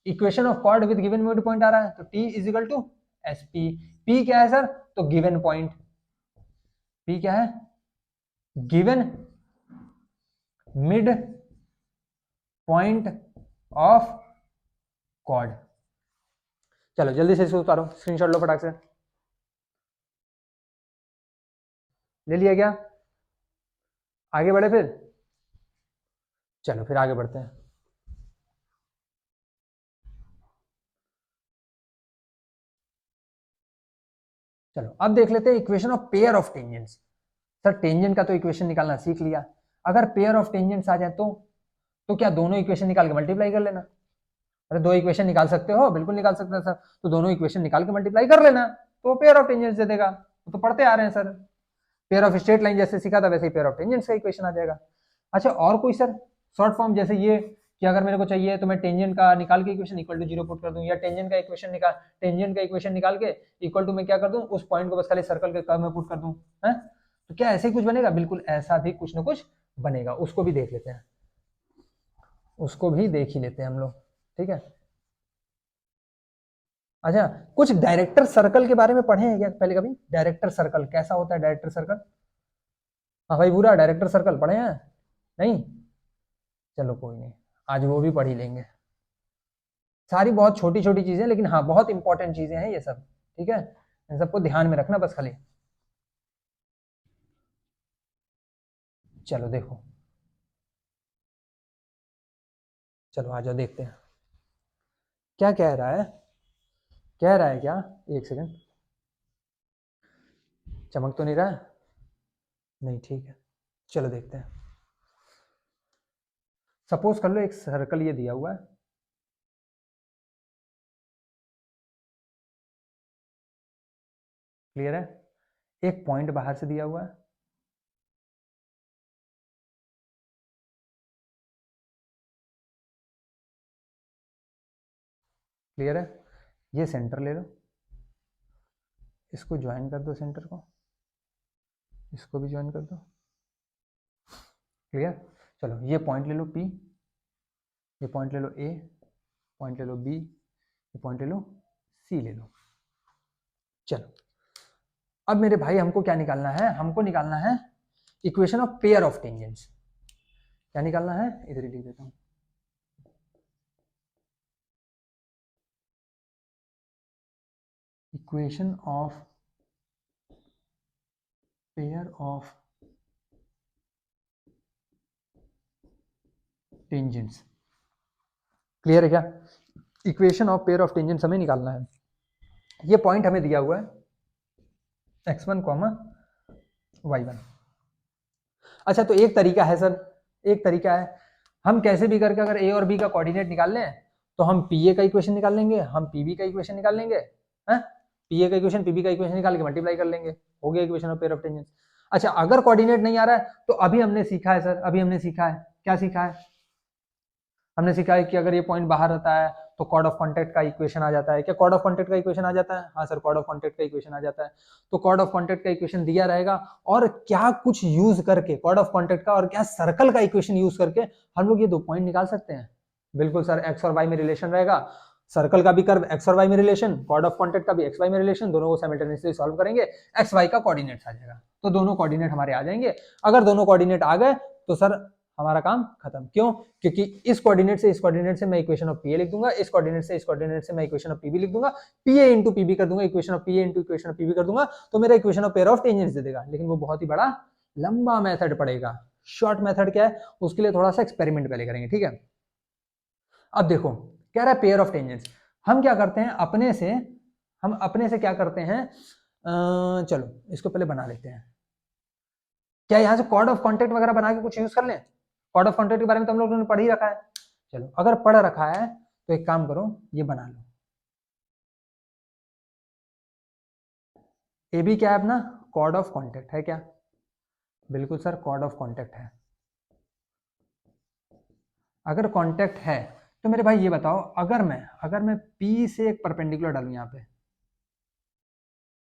Equation of chord with given mid point आ रहा है तो T is equal to SP। P क्या है सर? तो गिवन पॉइंट। P क्या है? Given mid point of chord. चलो जल्दी से इसको उतारो, स्क्रीनशॉट लो फटाक से। ले लिया क्या? आगे बढ़े फिर, चलो फिर आगे बढ़ते हैं। चलो अब देख लेते हैं equation of pair of tangents. Sir tangent का तो इक्वेशन निकालना सीख लिया, अगर पेयर ऑफ टेंजेंट्स आ जाए तो क्या दोनों इक्वेशन निकाल के मल्टीप्लाई कर लेना? अरे दो इक्वेशन निकाल सकते हो, बिल्कुल निकाल सकते हैं सर, तो दोनों इक्वेशन निकाल के मल्टीप्लाई कर लेना, तो पेयर ऑफ टेंजेंट्स दे देगा। तो पढ़ते आ रहे हैं sir, pair of straight line जैसे सीखा था वैसे ही पेयर ऑफ टेंजेंट्स का इक्वेशन आ जाएगा। अच्छा और कोई सर शॉर्ट फॉर्म, जैसे ये कि अगर मेरे को चाहिए तो मैं टेंजेंट का निकाल के इक्वेशन इक्वल टू 0 पुट कर दूं, या टेंजेंट का इक्वेशन निकाल के इक्वल टू मैं क्या कर दूं, उस पॉइंट को बस खाली सर्कल के कर्व में पुट कर दूं, है? तो क्या ऐसे ही कुछ बनेगा? बिल्कुल ऐसा भी कुछ ना कुछ बनेगा, उसको भी देख लेते हैं, उसको भी देख ही लेते हैं हम लोग, ठीक है। अच्छा कुछ डायरेक्टर सर्कल के बारे में पढ़े हैं क्या पहले कभी? डायरेक्टर सर्कल कैसा होता है? डायरेक्टर सर्कल, हाँ भाई बुरा, डायरेक्टर सर्कल पढ़े हैं? नहीं, चलो कोई नहीं, आज वो भी पढ़ ही लेंगे। सारी बहुत छोटी छोटी चीजें, लेकिन हाँ बहुत इंपॉर्टेंट चीजें हैं ये सब, ठीक है, इन सबको ध्यान में रखना बस खाली। चलो देखो, चलो आ जाओ देखते हैं क्या कह रहा है। कह रहा है क्या, एक सेकंड, चमक तो नहीं रहा है? नहीं ठीक है, चलो देखते हैं। सपोज कर लो एक सर्कल ये दिया हुआ है, क्लियर है, एक पॉइंट बाहर से दिया हुआ है, क्लियर है, ये सेंटर ले लो, इसको ज्वाइन कर दो, सेंटर को, इसको भी ज्वाइन कर दो, क्लियर। चलो ये पॉइंट ले लो P, ये पॉइंट ले लो A, पॉइंट ले लो B, ये पॉइंट ले लो C ले लो। चलो अब मेरे भाई हमको क्या निकालना है? हमको निकालना है equation of pair of tangents. क्या निकालना है? इधर ही लिख देता हूं, equation of pair of tangents, clear है क्या? Equation of pair of tangents हमें निकालना है। ये पॉइंट हमें दिया हुआ है x1, y1। अच्छा तो एक तरीका है सर, एक तरीका है, हम कैसे भी करके अगर a और b का कोऑर्डिनेट निकाल लें तो हम pa का इक्वेशन निकाल लेंगे, हम pb का इक्वेशन निकाल लेंगे, हैं? pa का इक्वेशन pb का इक्वेशन निकाल के मल्टीप्लाई कर लेंगे, हो गया equation of pair of tangents. अच्छा अगर कोऑर्डिनेट नहीं आ रहा है तो अभी हमने सीखा है सर, अभी हमने सीखा है, क्या सीखा है? हमने सीखा है कि अगर ये पॉइंट बाहर रहता है तो कॉर्ड ऑफ कॉन्टैक्ट का इक्वेशन आ जाता है। क्या कॉर्ड ऑफ कॉन्टैक्ट का इक्वेशन आ जाता है? हाँ सर कॉर्ड ऑफ कॉन्टैक्ट का इक्वेशन आ जाता है। तो कॉर्ड ऑफ कॉन्टैक्ट का इक्वेशन दिया रहेगा, और क्या कुछ यूज करके कॉर्ड ऑफ कॉन्टैक्ट का और क्या सर्कल का इक्वेशन यूज करके हम लोग ये दो पॉइंट निकाल सकते हैं। बिल्कुल सर, एक्स और वाई में रिलेशन रहेगा, सर्कल का भी कर्व एक्स और वाई में रिलेशन, कॉर्ड ऑफ कॉन्टैक्ट का भी एक्स वाई में रिलेशन, दोनों को साइमल्टेनियसली सॉल्व करेंगे, एक्स वाई का कोऑर्डिनेट आ जाएगा, तो दोनों कोऑर्डिनेट हमारे आ जाएंगे। अगर दोनों कोऑर्डिनेट आ गए तो सर हमारा काम खत्म। क्यों? क्योंकि इस कोऑर्डिनेट से इस कोऑर्डिनेट से मैं इक्वेशन ऑफ पीए लिख दूंगा, इस कोऑर्डिनेट से इस कोऑर्डिनेट से मैं इक्वेशन ऑफ पीबी लिख दूंगा, पीए इंटू पीबी कर दूंगा, equation of PA into equation of PB कर दूंगा, तो मेरा equation of pair of tangents दे देगा। लेकिन वो बहुत ही बड़ा लंबा मेथड पड़ेगा। शॉर्ट मेथड क्या है, उसके लिए थोड़ा सा एक्सपेरिमेंट पहले करेंगे, ठीक है। अब देखो कह रहा है पेयर ऑफ टेंजेंट्स, हम क्या करते हैं अपने से क्या करते हैं, चलो इसको पहले बना लेते हैं। क्या यहां से कॉर्ड ऑफ कॉन्टैक्ट वगैरह बना के कुछ यूज कर लें? कॉर्ड ऑफ कॉन्टैक्ट के बारे में तो हम लोगों ने पढ़ ही रखा है। चलो अगर पढ़ रखा है तो एक काम करो, ये बना लो। ए बी क्या है अपना? कॉर्ड ऑफ कॉन्टैक्ट है क्या? बिल्कुल सर कॉर्ड ऑफ कॉन्टैक्ट है। अगर कॉन्टैक्ट है तो मेरे भाई ये बताओ, अगर मैं P से एक परपेंडिकुलर डालूं यहाँ पे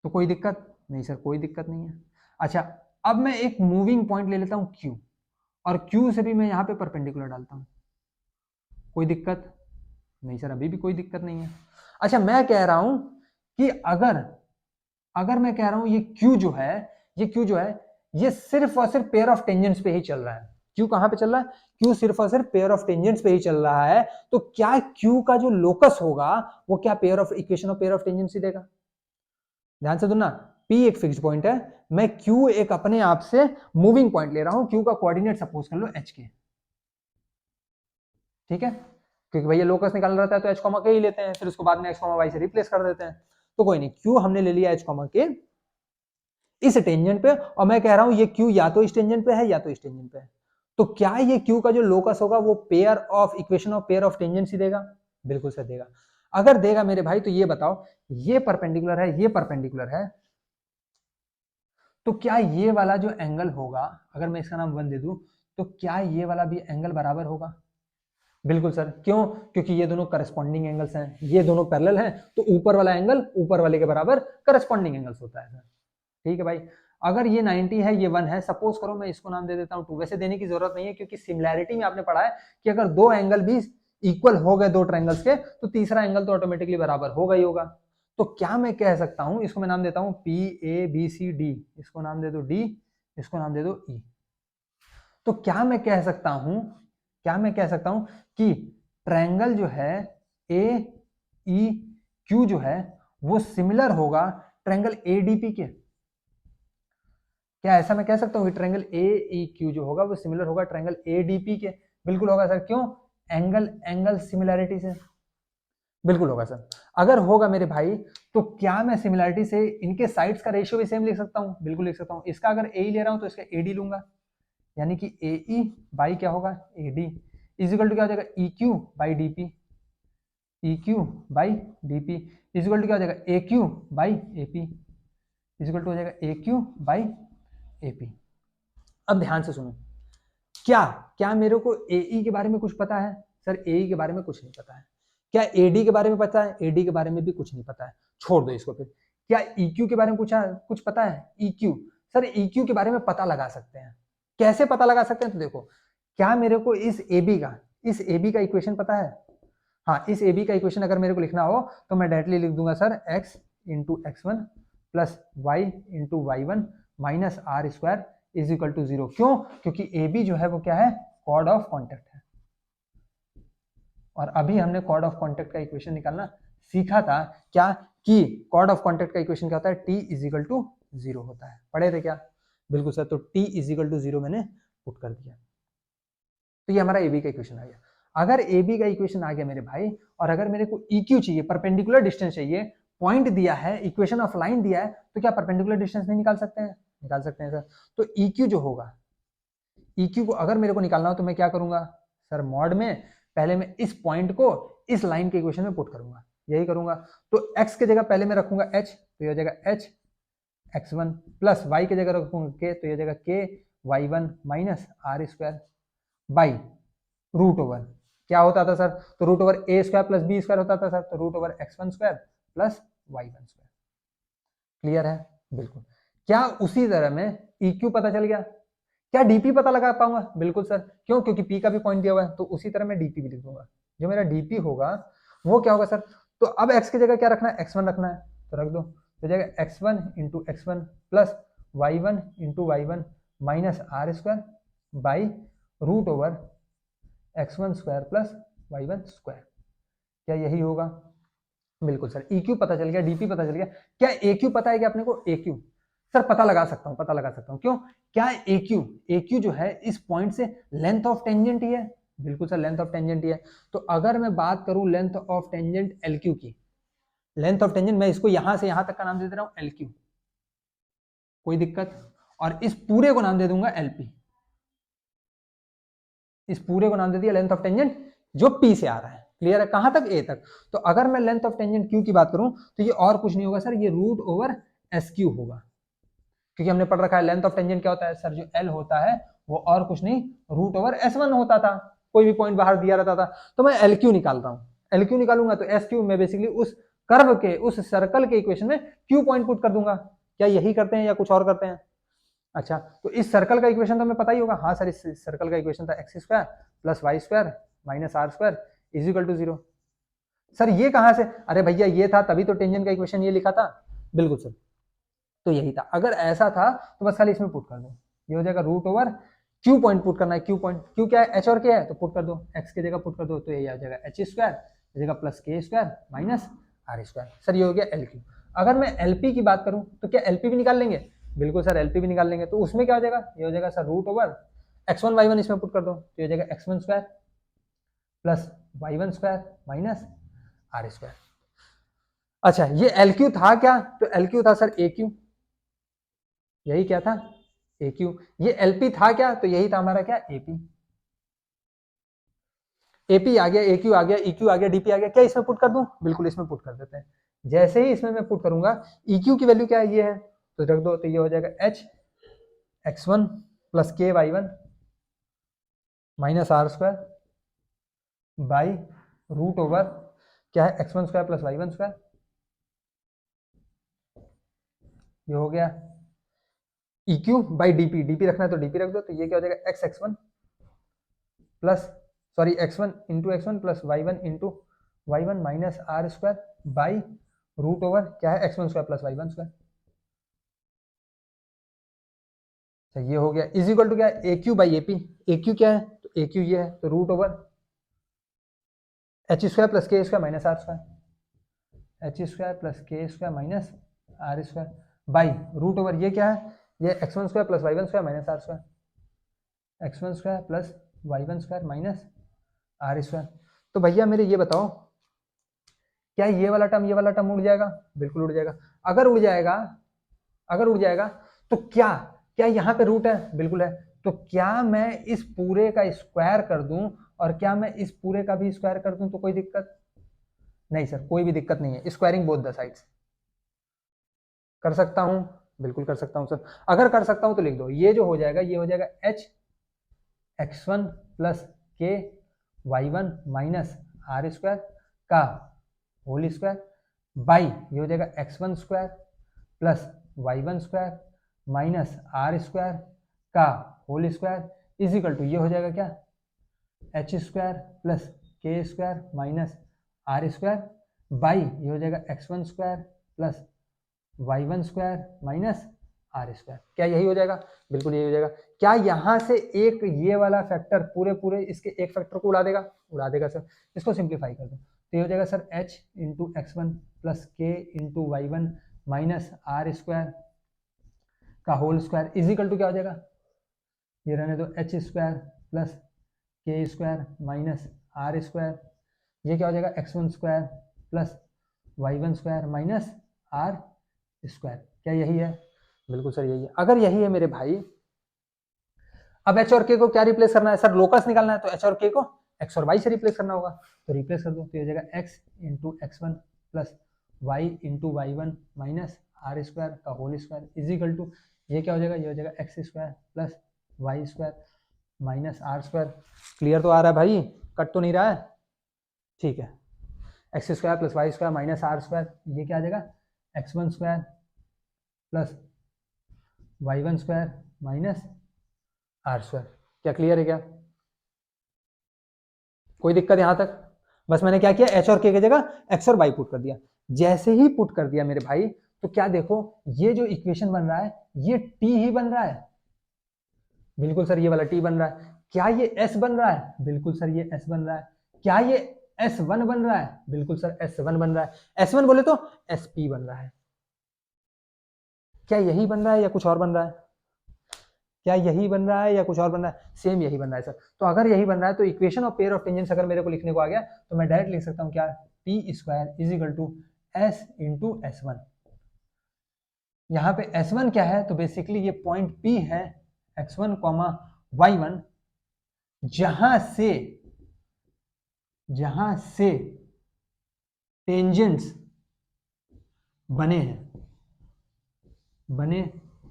तो कोई दिक्कत नहीं? सर कोई दिक्कत नहीं है। अच्छा अब मैं एक मूविंग पॉइंट ले लेता हूं Q, और Q से भी मैं यहाँ पे परपेंडिकुलर डालता हूं, कोई दिक्कत नहीं? सर अभी भी कोई दिक्कत नहीं है। अच्छा मैं कह रहा हूं कि अगर मैं कह रहा हूं ये Q जो है ये सिर्फ और सिर्फ पेयर ऑफ टेंजेंट्स पे ही चल रहा है। Q कहां पे चल रहा है? Q सिर्फ और सिर्फ पेयर ऑफ टेंजेंट्स पे ही चल रहा है, तो क्या Q का जो लोकस होगा वो क्या pair of equation of pair of tangents ही देगा? ध्यान से सुनना, P एक फिक्स्ड पॉइंट है, मैं Q एक अपने आप से मूविंग पॉइंट ले रहा हूं, Q का कोऑर्डिनेट सपोज कर लो h के, ठीक है, क्योंकि भैया लोकस निकाल रहता है तो h के ही लेते हैं, फिर उसको बाद में x y से रिप्लेस कर देते हैं, तो कोई नहीं, Q हमने ले लिया h के इस टेंजेंट पे, और मैं कह रहा हूं ये Q या तो इस टेंजेंट पे है या तो इस टेंजेंट पे है, तो क्या ये Q का जो लोकस होगा वो pair of equation of pair of tangents ही देगा? बिल्कुल सर देगा। अगर देगा मेरे भाई तो ये बताओ, ये परपेंडिकुलर है, ये परपेंडिकुलर है, तो क्या ये वाला जो एंगल होगा, अगर मैं इसका नाम 1 दे दूं, तो क्या ये वाला भी एंगल बराबर होगा? बिल्कुल सर। क्यों? क्योंकि ये दोनों करस्पॉन्डिंग एंगल्स हैं, ये दोनों पैरेलल हैं, तो ऊपर वाला एंगल ऊपर वाले के बराबर करस्पॉन्डिंग एंगल्स होता है सर। ठीक है भाई। अगर ये 90 है, ये 1 है, सपोज करो मैं इसको नाम दे देता हूं 2, वैसे देने की जरूरत नहीं है क्योंकि सिमिलैरिटी में आपने पढ़ा है कि अगर दो एंगल भी इक्वल हो गए दो ट्रायंगल्स के, तो तीसरा एंगल तो ऑटोमेटिकली बराबर होगा ही होगा। तो क्या मैं कह सकता हूं, इसको मैं नाम देता हूं P A B C D, इसको नाम दे दो डी, इसको नाम दे दो ई। तो क्या मैं कह सकता हूं, क्या मैं कह सकता हूं कि ट्रायंगल जो है ए ई क्यू जो है वो सिमिलर होगा ट्रायंगल ए डी पी के? क्या ऐसा मैं कह सकता हूं कि ट्रायंगल ए ई क्यू जो होगा वो सिमिलर होगा ट्रायंगल ए डी पी के? बिल्कुल होगा सर। क्यों? एंगल एंगल सिमिलैरिटी से, बिल्कुल होगा सर। अगर होगा मेरे भाई, तो क्या मैं सिमिलैरिटी से इनके साइड्स का रेशियो भी सेम लिख सकता हूं? बिल्कुल लिख सकता हूं। इसका अगर ए ले रहा हूं तो इसका ए डी लूंगा, यानी कि ए ई बाई क्या होगा ए डी, इजिकल टू क्या हो जाएगा E Q by D P, E Q by D P is equal to क्या हो जाएगा A Q by A P, is equal to हो जाएगा A Q by A P. अब ध्यान से सुनो, क्या क्या मेरे को ए के बारे में कुछ पता है? सर ए के बारे में कुछ नहीं पता है। क्या एडी के बारे में पता है? एडी के बारे में भी कुछ नहीं पता है, छोड़ दो इसको। फिर क्या EQ के बारे में कुछ पता है? EQ, सर EQ के बारे में पता लगा सकते हैं। कैसे पता लगा सकते हैं? तो देखो, क्या मेरे को इस AB का इक्वेशन पता है? हाँ, इस AB का इक्वेशन अगर मेरे को लिखना हो तो मैं डायरेक्टली लिख दूंगा sir x into x1 plus y into y1 minus are square is equal to 0। क्यों? क्योंकि AB जो है वो क्या है? कॉर्ड ऑफ कॉन्टेक्ट है। और अभी हमने कॉर्ड ऑफ कॉन्टेक्ट का इक्वेशन निकालना सीखा था, क्या कि कॉर्ड ऑफ कॉन्टेक्ट का इक्वेशन क्या होता है? T इज इक्वल टू 0 होता है। पढ़े थे क्या? बिल्कुल सर। तो T इज इक्वल टू 0 मैंने पुट कर दिया, तो ये हमारा AB का इक्वेशन आ गया। अगर AB का इक्वेशन आ गया मेरे भाई, और अगर मेरे को EQ चाहिए, परपेंडिकुलर डिस्टेंस चाहिए, पॉइंट दिया है, इक्वेशन ऑफ लाइन दिया है, तो क्या परपेंडिकुलर डिस्टेंस नहीं निकाल सकते हैं? निकाल सकते हैं सर। तो EQ जो होगा, EQ को अगर मेरे को निकालना हो तो मैं क्या करूंगा सर? मॉड में पहले मैं इस पॉइंट को इस लाइन के इक्वेशन में पुट करूंगा, यही करूंगा। तो x के जगह पहले मैं रखूंगा h, तो ये हो जाएगा h x1 प्लस y के जगह रखूंगा k, तो ये हो जाएगा k y1 minus are square by root over क्या होता था सर? तो root over a square plus b square होता था सर, तो root over x1 square plus y1 square. Clear है? बिल्कुल। क्या उसी तरह में EQ पता चल गया? क्या डीपी पता लगा पाऊंगा? बिल्कुल सर। क्यों? क्योंकि पी का भी पॉइंट दिया हुआ है, तो उसी तरह मैं डीपी भी लिख दूंगा। जो मेरा डीपी होगा वो क्या होगा सर? तो अब एक्स की जगह क्या रखना है? x1 रखना है, तो रख दो, तो जाएगा x1 into x1 plus y1 into y1 minus are square by root over x1 square plus y1 square. क्या यही होगा? बिल्कुल सर। EQ पता चल गया, डीपी पता चल गया। क्या AQ पता है क्या अपने को? AQ सर पता लगा सकता हूं, पता लगा सकता हूं। क्यों? क्या AQ जो है इस पॉइंट से लेंथ ऑफ टेंजेंट ही है। बिल्कुल सर, लेंथ ऑफ टेंजेंट ही है। तो अगर मैं बात करूं लेंथ ऑफ टेंजेंट LQ की, लेंथ ऑफ टेंजेंट मैं इसको यहां से यहां तक का नाम दे दे रहा हूं LQ, कोई दिक्कत? और इस पूरे को नाम दे दूंगा LP, इस पूरे को नाम दे दिया लेंथ ऑफ टेंजेंट जो P से आ रहा है। क्लियर है? कहां तक? A तक। तो अगर मैं लेंथ ऑफ टेंजेंट Q की बात करूं तो ये और कुछ नहीं होगा सर, ये रूट ओवर SQ होगा, क्योंकि हमने पढ़ रखा है लेंथ ऑफ टेंजेंट क्या होता है सर? जो L होता है वो और कुछ नहीं रूट ओवर S1 होता था। कोई भी पॉइंट बाहर दिया रहता था, तो मैं LQ निकाल रहा हूं। LQ निकालूंगा तो SQ में बेसिकली उस कर्व के, उस सर्कल के इक्वेशन में Q पॉइंट पुट कर दूंगा। क्या यही करते हैं या कुछ और करते हैं? अच्छा, तो इस सर्कल का इक्वेशन तो हमें पता ही होगा। हाँ सर, इस सर्कल का इक्वेशन था x square plus Y square minus are square is equal to 0। Sir ये कहां से? अरे भैया ये था, तभी तो टेंजेंट का इक्वेशन ये लिखा था। बिल्कुल सर, तो यही था। अगर ऐसा था तो बस खाली इसमें पुट कर दो, ये हो जाएगा root over Q point put करना है। Q पॉइंट, Q क्या है? H और K है, तो पुट कर दो, x की जगह पुट कर दो, तो ये आ जाएगा h स्क्वायर, जगह plus k square minus are square. Sir ये हो गया LQ। अगर मैं एलपी की बात करूं तो क्या एलपी भी निकाल लेंगे? बिल्कुल सर एलपी भी निकाल लेंगे। तो उसमें क्या हो जाएगा, ये हो जाएगा sir root over x1 y1 इसमें पुट कर दो तो ये हो जाएगा x1 square plus y1 square minus are square. अच्छा ये एल क्यू था क्या, तो एल क्यू था सर ए क्यू, यही क्या था ए क्यू। ये एलपी था क्या, तो यही था हमारा क्या एपी। एपी आ गया, ए क्यू आ गया, ई क्यू आ गया, डीपी आ गया। क्या इसमें पुट कर दूं? बिल्कुल इसमें पुट कर देते हैं। जैसे ही इसमें मैं पुट करूंगा, ई क्यू की वैल्यू क्या है, ये है तो रख दो, तो ये हो जाएगा एच x1 प्लस के y1 minus are square by root over क्या है x1 square plus y1 square. ये हो गया ई क्यू बाई डीपी, डीपी रखना है तो डीपी रख दो, तो ये क्या हो जाएगा x x one plus sorry x1 into x1 plus y1 into y1 minus are square by root over क्या है x1 square plus y1 square. ये हो गया इज इक्वल टू क्या है A Q by A P. A Q क्या है, तो ए क्यू ये है, तो root over H square plus K square minus are square, H square plus K square minus are square by root over ये क्या है, ये x1 square plus y1 square minus are square, x1 square plus y1 square minus are square. तो भैया मेरे ये बताओ, क्या ये वाला टर्म उड़ जाएगा? बिल्कुल उड़ जाएगा। अगर उड़ जाएगा, अगर उड़ जाएगा तो क्या क्या यहाँ पे रूट है? बिल्कुल है। तो क्या मैं इस पूरे का स्क्वायर कर दूं और क्या मैं इस पूरे का भी स्क्वायर कर दूं तो कोई दिक्कत नहीं? सर कोई भी दिक्कत नहीं है, स्क्वायरिंग बोथ द साइड्स कर सकता हूं, बिल्कुल कर सकता हूं सर। अगर कर सकता हूं तो लिख दो, ये जो हो जाएगा ये हो जाएगा एच x1 प्लस के y1 माइनस आर स्क्वायर का होल स्क्वायर बाई ये हो जाएगा x1 square plus y1 square minus are square का whole square is equal to ये हो जाएगा क्या H square plus K square minus are square by ये हो जाएगा x1 square plus y1 square minus are square. क्या यही हो जाएगा? बिल्कुल यही हो जाएगा। क्या यहाँ से एक ये वाला फैक्टर पूरे पूरे इसके एक फैक्टर को उड़ा देगा? उड़ा देगा सर। इसको सिंप्लीफाई कर दो तो ये हो जाएगा sir h into x1 plus K into y1 minus are square का whole square is equal to क्या हो जाएगा, ये रहने दो H square plus K square minus are square, ये क्या हो जाएगा x1 square plus y1 square minus are square. क्या यही है? बिल्कुल सर यही है। अगर यही है मेरे भाई, अब h और k को क्या रिप्लेस करना है सर? लोकस निकालना है, तो h और k को x और y से रिप्लेस करना होगा, तो रिप्लेस कर दो तो ये हो जाएगा x into x1 plus y into y1 minus are square का whole square is equal to ये क्या हो जाएगा, ये हो जाएगा X square plus Y square minus are square. Clear तो आ रहा है भाई, कट तो नहीं रहा है? ठीक है, x square plus Y square minus are square, ये क्या आ जाएगा x1 square plus y1 square minus are square. क्या क्लियर है क्या? कोई दिक्कत यहां तक? बस मैंने क्या किया, h और k की जगह x और y पुट कर दिया। जैसे ही पुट कर दिया मेरे भाई, तो क्या देखो, ये जो इक्वेशन बन रहा है ये t ही बन रहा है। बिल्कुल सर ये वाला t बन रहा है। क्या ये s बन रहा है? बिल्कुल सर ये s बन रहा है। क्या ये s1 बन रहा है? बिल्कुल सर s1 बन रहा है। s1 बोले तो sp बन रहा है। क्या यही बन रहा है या कुछ और बन रहा है? क्या यही बन रहा है या कुछ और बन रहा है? सेम यही बन रहा है सर। तो अगर यही बन रहा है तो equation of pair of tangents अगर मेरे को लिखने को आ गया तो मैं डायरेक्ट लिख सकता हूं क्या, T square is equal to S into s1। यहाँ पे s1 क्या है, तो बेसिकली ये पॉइंट P है x1, y1, जहां से टेंजेंट्स बने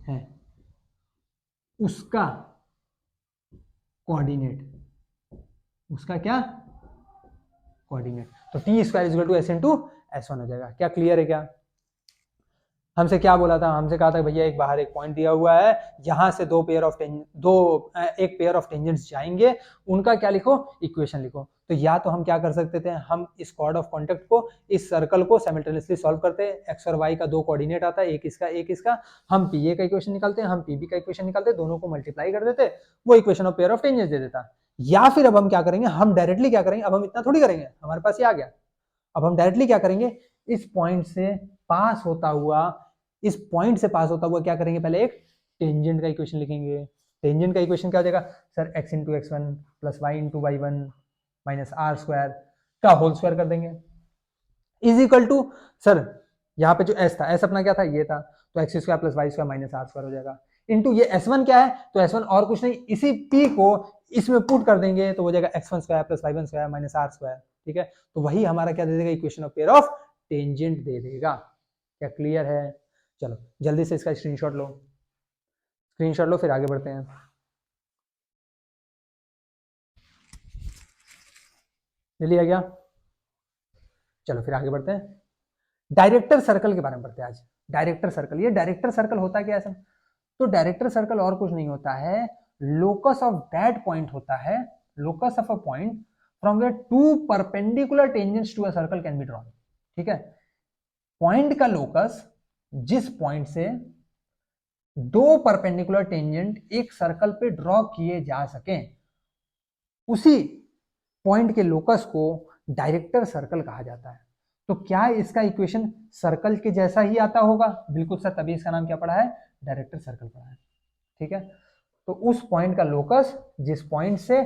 हैं उसका कोऑर्डिनेट, उसका क्या कोऑर्डिनेट। तो T square equal to S into s1 हो जाएगा। क्या क्लियर है क्या? हमसे क्या बोला था, हमसे कहा था भैया एक बाहर एक पॉइंट दिया हुआ है, यहां से एक पेयर ऑफ टेंजेंट्स जाएंगे, उनका क्या लिखो, इक्वेशन लिखो। तो या तो हम क्या कर सकते थे, हम इस कॉर्ड ऑफ कॉन्टेक्ट को, इस सर्कल को साइमल्टेनियसली सॉल्व करते हैं। एक्स और वाई का दो कोऑर्डिनेट आता है, एक इसका, हम पी ए का इक्वेशन निकालते हैं, हम पी बी का इक्वेशन निकालते हैं, दोनों को मल्टीप्लाई कर देते, वो equation of pair of tangents दे देता। या फिर अब हम क्या करेंगे, हम डायरेक्टली क्या करेंगे, अब हम इतना थोड़ी करेंगे, हमारे पास ये आ गया, अब हम डायरेक्टली क्या करेंगे, इस पॉइंट से पास होता हुआ, इस पॉइंट से पास होता हुआ क्या करेंगे, पहले एक टेंजेंट का इक्वेशन लिखेंगे। टेंजेंट का इक्वेशन क्या हो जाएगा sir, x into x one plus Y into Y one minus are square का होल स्क्वायर कर देंगे, इज इक्वल टू सर यहाँ पे जो s था, s अपना क्या था, ये था, तो x square plus Y square minus are square हो जाएगा, इंटू ये s1 क्या है, तो s1 और कुछ नहीं, इसी p को इसमें पुट कर देंगे तो हो जाएगा x1 square plus Y one square minus are square. ठीक है, तो वही हमारा क्या दे देगा, equation of pair of tangent दे देगा। क्या क्लियर है? चलो जल्दी से इसका स्क्रीनशॉट लो, स्क्रीनशॉट लो, फिर आगे बढ़ते हैं। ले लिया गया? चलो फिर आगे बढ़ते हैं। डायरेक्टर सर्कल के बारे में पढ़ते हैं आज। डायरेक्टर सर्कल, ये डायरेक्टर सर्कल होता क्या है सर? तो डायरेक्टर सर्कल और कुछ नहीं होता है, लोकस ऑफ दैट पॉइंट होता है, locus of a point from where two perpendicular tangents to a circle can be drawn. ठीक है, पॉइंट का लोकस जिस पॉइंट से दो परपेंडिकुलर टेंजेंट एक सर्कल पे ड्रॉ किए जा सके, उसी पॉइंट के लोकस को डायरेक्टर सर्कल कहा जाता है। तो क्या इसका इक्वेशन सर्कल के जैसा ही आता होगा? बिल्कुल सर, तभी इसका नाम क्या पड़ा है, डायरेक्टर सर्कल पड़ा है। ठीक है, तो उस पॉइंट का लोकस जिस पॉइंट से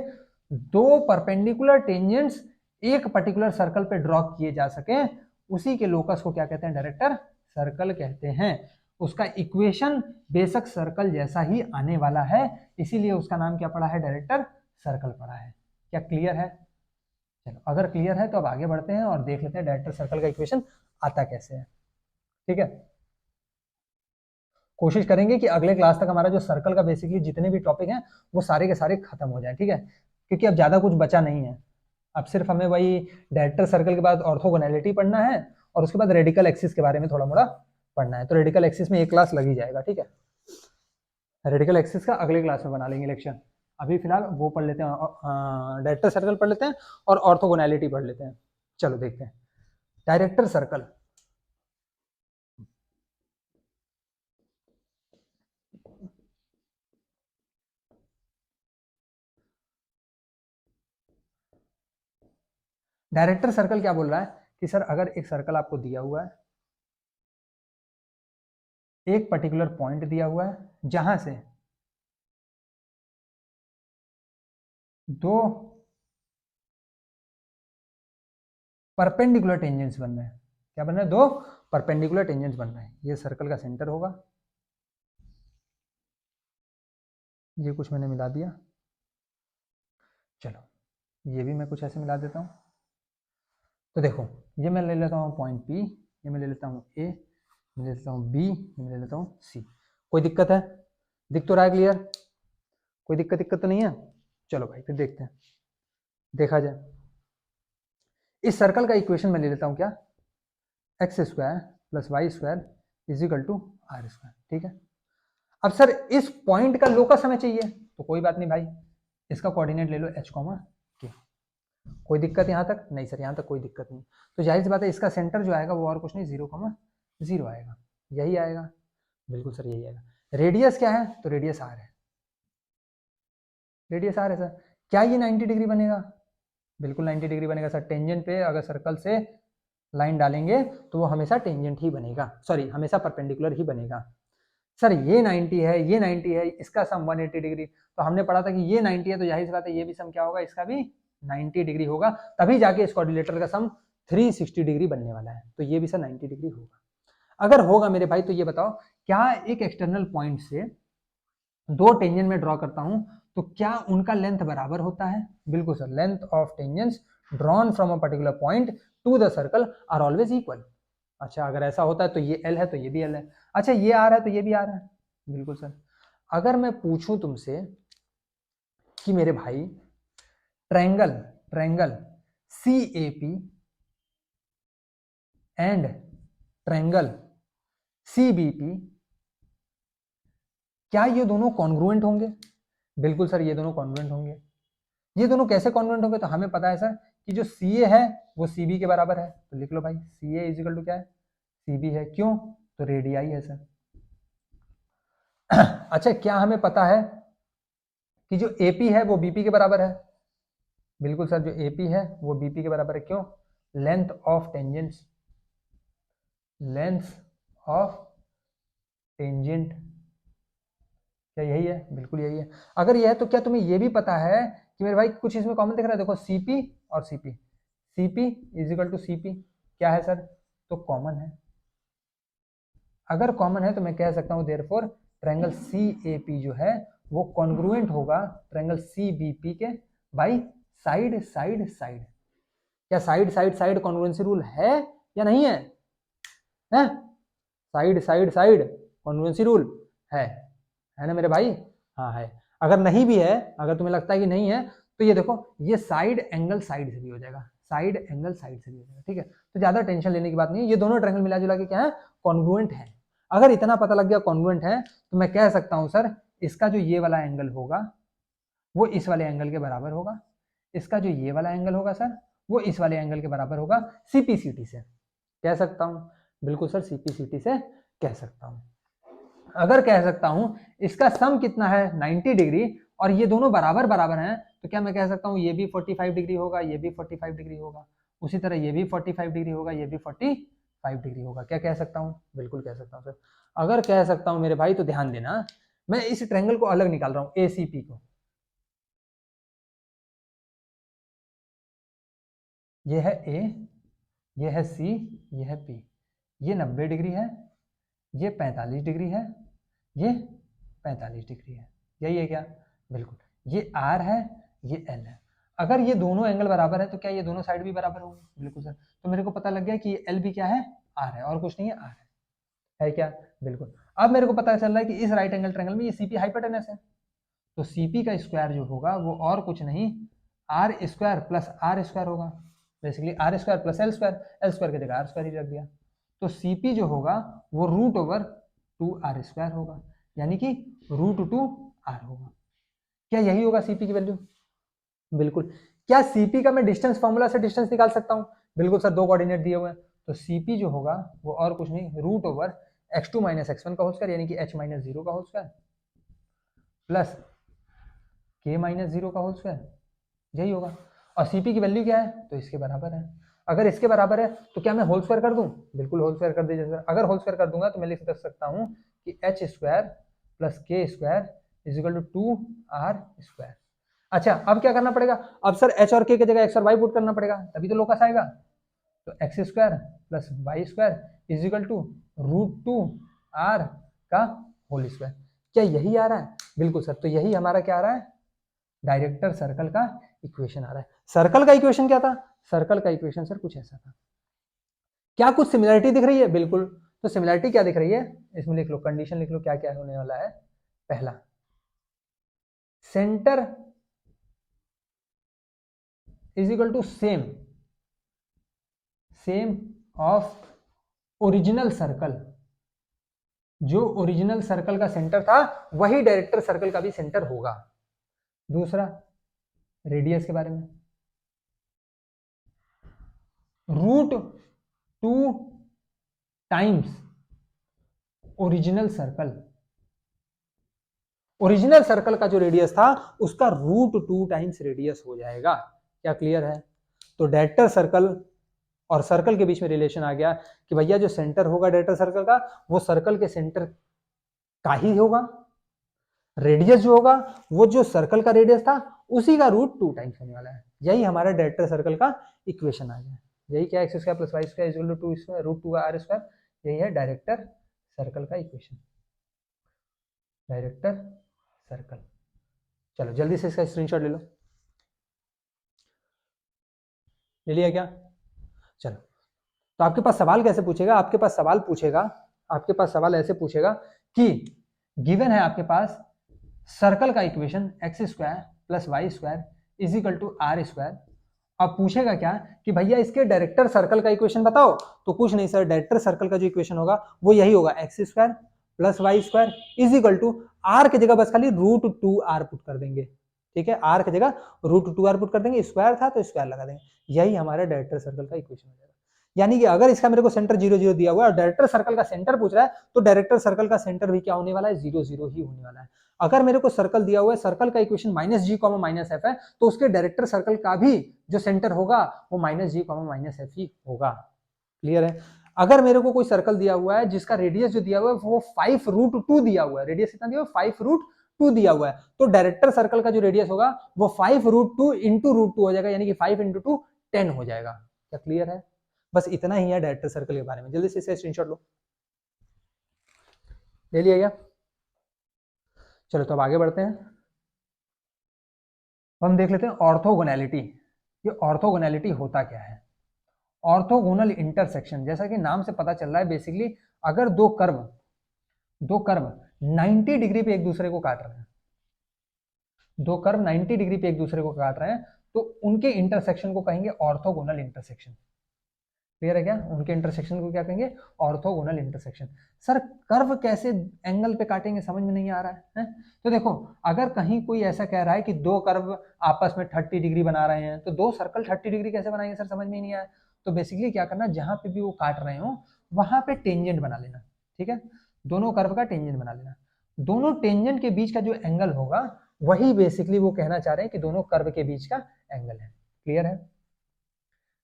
दो परपेंडिकुलर टेंजेंट्स एक पर्टिकुलर सर्कल पे ड्रॉ किए जा सके, उसी के लोकस को क्या कहते हैं, डायरेक्टर सर्कल कहते हैं। उसका इक्वेशन बेशक सर्कल जैसा ही आने वाला है, इसीलिए उसका नाम क्या पड़ा है, डायरेक्टर सर्कल पड़ा है। क्या क्लियर है? चलो अगर क्लियर है तो अब आगे बढ़ते हैं और देख लेते हैं डायरेक्टर सर्कल का इक्वेशन आता कैसे है। ठीक है, कोशिश करेंगे कि अगले क्लास तक हमारा जो सर्कल का बेसिकली जितने भी टॉपिक हैं वो सारे के सारे खत्म हो जाए। ठीक है, क्योंकि अब ज्यादा कुछ बचा नहीं है, अब सिर्फ हमें वही डायरेक्टर सर्कल के बाद ऑर्थोगोनैलिटी पढ़ना है और उसके बाद रेडिकल एक्सिस के बारे में थोड़ा मोड़ा पढ़ना है। तो रेडिकल एक्सिस में एक क्लास लग ही जाएगा। ठीक है, रेडिकल एक्सिस का अगले क्लास में बना लेंगे लेक्चर। अभी फिलहाल वो पढ़ लेते हैं, डायरेक्टर सर्कल पढ़ लेते हैं और ऑर्थोगोनैलिटी पढ़ लेते हैं। चलो देखते हैं डायरेक्टर सर्कल। डायरेक्टर सर्कल क्या बोल रहा है कि सर अगर एक सर्कल आपको दिया हुआ है, एक पर्टिकुलर पॉइंट दिया हुआ है जहां से दो परपेंडिकुलर टेंजेंट्स बन रहे हैं। क्या बन रहे हैं? दो परपेंडिकुलर टेंजेंट्स बन रहे हैं। ये सर्कल का सेंटर होगा, ये कुछ मैंने मिला दिया, चलो ये भी मैं कुछ ऐसे मिला देता हूं। तो देखो ये मैं ले लेता हूँ पॉइंट P, ये मैं ले लेता हूँ A, मैं ले लेता हूँ B, ये मैं ले लेता हूँ C। कोई दिक्कत है? दिख तो रहा है क्लियर? कोई दिक्कत तो नहीं है? चलो भाई फिर देखते हैं, देखा जाए। इस सर्कल का इक्वेशन मैं ले लेता हूँ क्या, x square plus Y square is equal to are square. ठीक है, अब सर इस पॉइंट का लोकस हमें चाहिए, तो कोई बात नहीं भाई, इसका कोऑर्डिनेट ले लो h, k। कोई दिक्कत यहाँ तक? नहीं सर, यहाँ तक कोई दिक्कत नहीं। तो जाहिर सी बात है इसका सेंटर जो आएगा वो और कुछ नहीं, 0,0 आएगा, यही आएगा। बिल्कुल सर यही आएगा। रेडियस क्या है? तो रेडियस आर है, रेडियस आर है सर। क्या ये 90 डिग्री बनेगा? बिल्कुल 90 डिग्री बनेगा सर। टेंजेंट पे अगर सर्कल से लाइन डालेंगे तो वो हमेशा टेंजेंट ही बनेगा, सॉरी हमेशा परपेंडिकुलर ही बनेगा। सर ये 90 है, ये 90 है, इसका सम 180 डिग्री, तो हमने पढ़ा था कि ये 90 है तो जाहिर सी बात है ये भी सम क्या होगा, इसका भी 90 डिग्री होगा, तभी जाके इस कोऑर्डिनेटर का सम 360 डिग्री बनने वाला है। तो ये भी सर 90 डिग्री होगा। अगर होगा मेरे भाई तो ये बताओ, क्या एक एक्सटर्नल पॉइंट से दो टेंजेंट में ड्रॉ करता हूं तो क्या उनका लेंथ बराबर होता है? बिल्कुल sir, length of tangents drawn from a particular point to the circle are always equal. अच्छा अगर ऐसा होता है तो ये L है तो ये भी L है, अच्छा ये R है तो ये भी R है। बिल्कुल सर। अगर मैं पूछूं तुमसे कि मेरे भाई triangle triangle CAP and triangle CBP, क्या ये दोनों कॉन्ग्रुएंट होंगे? बिल्कुल सर ये दोनों कॉन्ग्रुएंट होंगे। ये दोनों कैसे कॉन्ग्रुएंट होंगे? तो हमें पता है सर कि जो CA है वो CB के बराबर है, तो लिख लो भाई CA इज इक्वल टू क्या है, CB है। क्यों? तो रेडियाई है सर। अच्छा क्या हमें पता है कि जो AP है वो BP के बराबर है? बिल्कुल सर, जो AP है वो BP के बराबर है। क्यों? Length of tangents. Length of tangent, क्या यही है? बिल्कुल यही है। अगर यह है तो क्या तुम्हें यह भी पता है कि मेरे भाई कुछ इसमें कॉमन दिख रहा है? देखो CP और CP, CP is equal to CP क्या है सर? तो कॉमन है। अगर कॉमन है तो मैं कह सकता हूं देयरफॉर ट्रायंगल CAP जो है वो कॉन्ग्रुएंट होगा ट्रायंगल CBP के बाई साइड साइड साइड। क्या side side side congruency rule है या नहीं है? है? Side side side congruency rule है ना मेरे भाई? हाँ है। अगर नहीं भी है, अगर तुम्हें लगता है कि नहीं है, तो ये देखो ये साइड एंगल साइड से भी हो जाएगा, साइड एंगल साइड से भी हो जाएगा। ठीक है, तो ज्यादा टेंशन लेने की बात नहीं है। ये दोनों ट्रायंगल मिला जुला के क्या है? कॉन्ग्रुएंट है। अगर इतना पता लग गया कॉन्ग्रुएंट है तो मैं कह सकता हूं सर इसका जो ये वाला एंगल होगा वो इस वाले एंगल के बराबर होगा, इसका जो ये वाला एंगल होगा सर वो इस वाले एंगल के बराबर होगा CPCT से। कह सकता हूं? बिल्कुल सर CPCT से कह सकता हूं। अगर कह सकता हूं इसका सम कितना है 90 डिग्री और ये दोनों बराबर बराबर हैं, तो क्या मैं कह सकता हूं ये भी 45 डिग्री होगा, ये भी 45 डिग्री होगा, उसी तरह ये भी 45 डिग्री होगा, ये भी 45 डिग्री होगा? क्या कह सकता हूं? बिल्कुल कह सकता हूं सर। अगर कह सकता हूं मेरे भाई तो ध्यान देना, मैं इस ट्रायंगल को अलग निकाल रहा हूं ACP को। ये है A, ये है C, ये है P। ये 90 डिग्री है, ये 45 डिग्री है, ये 45 डिग्री है। यही है क्या? बिल्कुल। ये R है, ये L है। अगर ये दोनों एंगल बराबर है तो क्या ये दोनों साइड भी बराबर होंगे? बिल्कुल सर। तो मेरे को पता लग गया कि ये L भी क्या है? R है, और कुछ नहीं है, R है क्या? बिल्कुल। अब मेरे को पता चल रहा है कि इस राइट एंगल ट्रायंगल में ये CP हाइपोटेनस है, तो CP का स्क्वायर जो होगा वो और कुछ नहीं R square plus R square होगा। Basically R square plus L square, L square की जगह R स्क्वायर ही रख दिया, तो CP जो होगा वो √2R स्क्वायर होगा, यानी कि √2R होगा। क्या यही होगा CP की वैल्यू? बिल्कुल। क्या CP का मैं डिस्टेंस फॉर्मूला से डिस्टेंस निकाल सकता हूं? बिल्कुल सर, दो कोऑर्डिनेट दिए हुए हैं, तो CP जो होगा वो और कुछ नहीं √(x2 - x1) का होल स्क्वायर, यानी कि h - 0 का होल स्क्वायर प्लस k - 0 का होल स्क्वायर, यही होगा। और CP की वैल्यू क्या है? तो इसके बराबर है। अगर इसके बराबर है तो क्या मैं होल स्क्वायर कर दूं? बिल्कुल होल स्क्वायर कर दीजिए सर। अगर होल स्क्वायर कर दूंगा तो मैं लिख सकता हूं कि h square plus k square is equal to 2R square. अच्छा, अब क्या करना पड़ेगा? अब सर h और k की जगह x और y पुट करना पड़ेगा, तभी तो लोकस आएगा। तो x square plus y square is equal to √2R का होल स्क्वायर। क्या यही आ रहा है? बिल्कुल सर। तो यही हमारा क्या आ रहा है? डायरेक्टर सर्कल का इक्वेशन आ रहा है। सर्कल का इक्वेशन क्या था? सर्कल का इक्वेशन सर कुछ ऐसा था। क्या कुछ सिमिलरिटी दिख रही है? बिल्कुल। तो सिमिलरिटी क्या दिख रही है? इसमें लिख लो, कंडीशन लिख लो, क्या क्या होने वाला है। पहला, center is equal to same of original circle. जो ओरिजिनल सर्कल का सेंटर था वही डायरेक्टर सर्कल का भी सेंटर होगा। दूसरा, रेडियस के बारे में, √2 times original circle. Original circle का जो रेडियस था उसका √2 टाइम्स रेडियस हो जाएगा। क्या क्लियर है? तो डायरेक्टर सर्कल और सर्कल के बीच में रिलेशन आ गया कि भैया जो सेंटर होगा डायरेक्टर सर्कल का वो सर्कल के सेंटर का ही होगा। रेडियस जो होगा वो जो सर्कल का रेडियस था उसी का √2 टाइम्स होने वाला है। यही हमारा डायरेक्टर सर्कल का इक्वेशन आ गया। यही क्या, x square plus y square is equal to √2R square. यही है डायरेक्टर सर्कल का इक्वेशन, डायरेक्टर सर्कल। चलो जल्दी से इसका स्क्रीनशॉट ले लो। ले लिया क्या? चलो, तो आपके पास सवाल कैसे पूछेगा? आपके पास सवाल ऐसे पूछेगा कि गिवन है आपके पास सर्कल का equation x square plus y square is equal to R square. अब पूछेगा क्या कि भैया इसके डायरेक्टर सर्कल का इक्वेशन बताओ। तो कुछ नहीं सर, डायरेक्टर सर्कल का जो इक्वेशन होगा वो यही होगा, x square plus y square is equal to R की जगह बस खाली √2R पुट कर देंगे। ठीक है, R की जगह √2R पुट कर देंगे, स्क्वायर था तो स्क्वायर लगा देंगे। यही हमारा डायरेक्टर सर्कल का इक्वेशन हो जाएगा। यानी कि अगर इसका मेरे को सेंटर 0 0 दिया हुआ है और डायरेक्टर सर्कल का सेंटर पूछ रहा है तो डायरेक्टर सर्कल का सेंटर भी क्या होने वाला है? 0 0 ही होने वाला है। अगर मेरे को सर्कल दिया हुआ है, सर्कल का इक्वेशन -g, -f है, तो उसके डायरेक्टर सर्कल का भी जो सेंटर होगा वो -g, -f ही होगा। क्लियर है? अगर मेरे को कोई सर्कल दिया हुआ है जिसका रेडियस जो दिया हुआ है वो 5√2 दिया हुआ है, रेडियस कितना दिया हुआ है 5√2 दिया हुआ है, तो डायरेक्टर सर्कल का जो रेडियस होगा वो 5√2 इंटू √2 हो जाएगा, यानी कि 5 इंटू 2 10 हो जाएगा। क्या क्लियर है? बस इतना ही है डायरेक्टर सर्कल के बारे में। जल्दी से इसे स्क्रीनशॉट लो, ले लिया क्या? चलो तो अब आगे बढ़ते हैं, हम देख लेते हैं ऑर्थोगोनैलिटी। ये ऑर्थोगोनैलिटी होता क्या है? ऑर्थोगोनल इंटरसेक्शन, जैसा कि नाम से पता चल रहा है, बेसिकली अगर दो कर्व 90 डिग्री पे एक दूसरे को काट रहे हैं, दो कर्व 90 डिग्री पे एक दूसरे को काट रहे हैं, तो उनके इंटरसेक्शन को कहेंगे ऑर्थोगोनल इंटरसेक्शन। क्लियर है क्या? उनके इंटरसेक्शन को क्या कहेंगे? Orthogonal intersection. सर कर्व कैसे एंगल पे काटेंगे, समझ में नहीं आ रहा है? तो देखो, अगर कहीं कोई ऐसा कह रहा है कि दो कर्व आपस में 30 डिग्री बना रहे हैं, तो दो सर्कल 30 डिग्री कैसे बनाएंगे सर, समझ में नहीं आया। तो बेसिकली क्या करना, जहां पे भी वो काट रहे हो वहां पे टेंजेंट बना लेना, ठीक है? दोनों कर्व का टेंजेंट बना लेना, दोनों टेंजेंट के बीच का जो एंगल होगा वही बेसिकली वो कहना चाह रहे हैं कि दोनों कर्व के बीच का एंगल है। क्लियर है?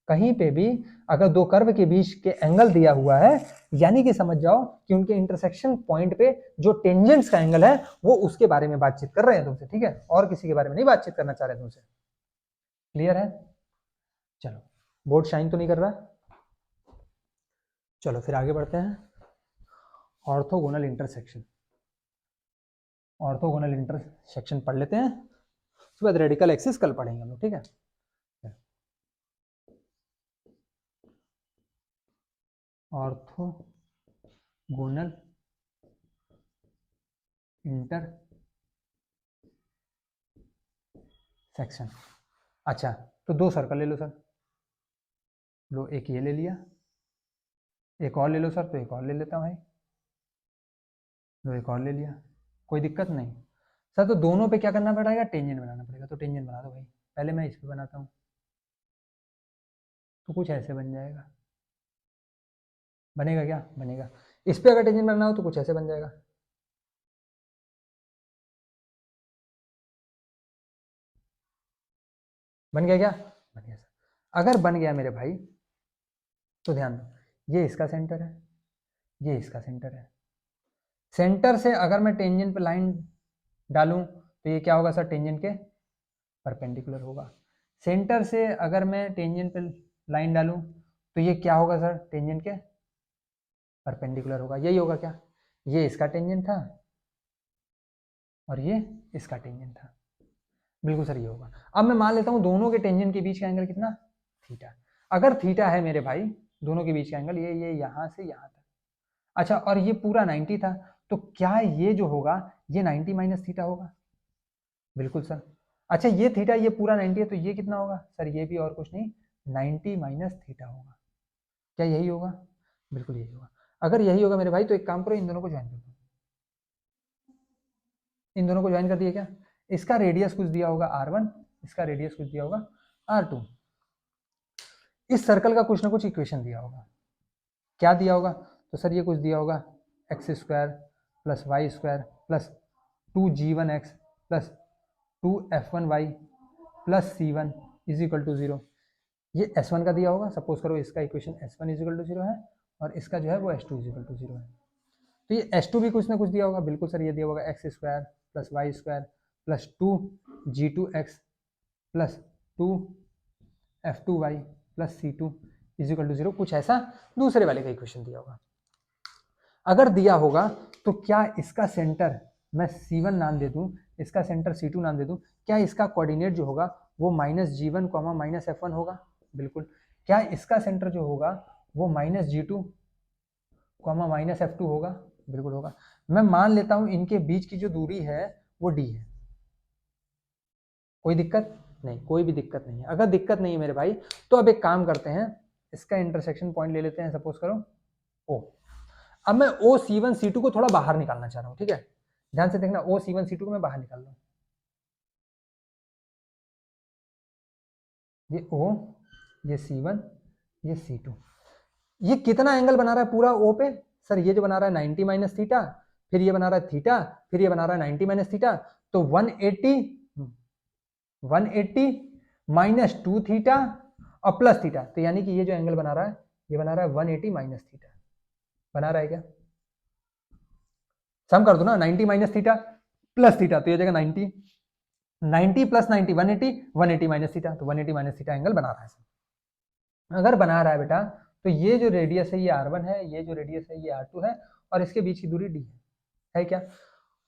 कहीं पे भी अगर दो कर्व के बीच के एंगल दिया हुआ है, यानी कि समझ जाओ कि उनके इंटरसेक्शन पॉइंट पे जो टेंजेंट्स का एंगल है वो उसके बारे में बातचीत कर रहे हैं तुमसे, ठीक है? और किसी के बारे में नहीं बातचीत करना चाह रहे तुमसे। क्लियर है? चलो, बोर्ड शाइन तो नहीं कर रहा? चलो फिर आगे बढ़ते हैं, ऑर्थोगोनल इंटरसेक्शन। ऑर्थोगोनल इंटरसेक्शन पढ़ लेते हैं, उसके बाद रेडिकल एक्सिस कल पढ़ेंगे हम लोग, ठीक है? Orthogonal intersection. अच्छा, तो दो सर्कल ले लो सर, लो एक ये ले लिया, एक और ले लो सर, तो एक और ले लेता हूँ भाई, लो एक और ले लिया, कोई दिक्कत नहीं। सर तो दोनों पे क्या करना पड़ेगा? टेंजेंट बनाना पड़ेगा, तो टेंजेंट बना दो भाई। पहले मैं इस पे बनाता हूँ, तो कुछ ऐसे बन जाएगा, बनेगा क्या? बनेगा। इस पे अगर टेंजेंट बनाना हो तो कुछ ऐसे बन जाएगा, बन गया क्या? बन गया सर। अगर बन गया मेरे भाई तो ध्यान दो, ये इसका सेंटर है, ये इसका सेंटर है। सेंटर से अगर मैं टेंजेंट पे लाइन डालूं तो ये क्या होगा सर? टेंजेंट के परपेंडिकुलर होगा। सेंटर से अगर मैं टेंजेंट पे लाइन डालूं तो ये क्या होगा सर? टेंजेंट के परपेंडिकुलर होगा। यही होगा क्या? ये इसका टेंजेंट था और ये इसका टेंजेंट था, बिल्कुल सर ये होगा। अब मैं मान लेता हूं दोनों के टेंजेंट के बीच का एंगल कितना? थीटा। अगर थीटा है मेरे भाई, दोनों के बीच का एंगल ये यहां से यहां तक, अच्छा, और ये पूरा 90 था, तो क्या ये जो होगा ये 90 माइनस थीटा होगा? बिल्कुल सर। अच्छा, ये थीटा, ये पूरा 90 है, तो ये कितना होगा सर? ये भी और कुछ नहीं, 90 माइनस थीटा होगा। क्या यही होगा? बिल्कुल यही होगा। अगर यही होगा मेरे भाई तो एक काम करो, इन दोनों को ज्वाइन कर दो, इन दोनों को ज्वाइन कर दिया क्या? इसका रेडियस कुछ दिया होगा R1, इसका रेडियस कुछ दिया होगा R2, इस सर्कल का कुछ ना कुछ इक्वेशन दिया होगा। क्या दिया होगा? तो सर ये कुछ दिया होगा x² plus y² plus 2g1x plus 2f1y plus c1 is equal to 0। ये S1 का दिया होगा, सपोज करो इसका equation S1 is equal to 0 है और इसका जो है वो S2 इज इक्वल टू 0 है। तो ये S2 भी कुछ ना कुछ दिया होगा, बिल्कुल सर ये दिया होगा x² plus y² plus 2g2x plus 2f2y plus c2 is equal to 0, कुछ ऐसा दूसरे वाले का इक्वेशन दिया होगा। अगर दिया होगा तो क्या इसका सेंटर मैं C1 नाम दे दूं, इसका सेंटर C2 नाम दे दूं, क्या इसका कोऑर्डिनेट जो होगा वो -g1, -f1 होगा? बिल्कुल। क्या इसका सेंटर जो होगा वो -g2, -f2 होगा? बिल्कुल होगा। मैं मान लेता हूं इनके बीच की जो दूरी है वो d है, कोई दिक्कत नहीं? कोई भी दिक्कत नहीं है। अगर दिक्कत नहीं है मेरे भाई तो अब एक काम करते हैं, इसका इंटरसेक्शन पॉइंट ले लेते हैं, सपोज करो O। अब मैं OC1 C2 को थोड़ा बाहर निकालना चाह रहा हूं, ठीक है? ध्यान से देखना, OC1 C2 को मैं बाहर निकाल रहा हूं, ये O, ये C1, ये C2, ये कितना एंगल बना रहा है पूरा O पे? सर ये जो बना रहा है 90 माइनस थीटा, फिर ये बना रहा है थीटा, फिर ये बना रहा है 90 माइनस थीटा, तो 180 माइनस 2 थीटा और प्लस थीटा, तो यानी कि ये जो एंगल बना रहा है ये बना रहा है 180 माइनस थीटा, बना रहा है क्या? सम कर दो ना, 90 माइनस थीटा प्लस थीटा, तो ये हो जाएगा 90, 90 प्लस 90 180, 180 माइनस थीटा, तो 180 माइनस थीटा एंगल बना रहा है। अगर बना रहा है बेटा, तो ये जो रेडियस है ये R1 है, ये जो रेडियस है ये R2 है, और इसके बीच की दूरी D है क्या?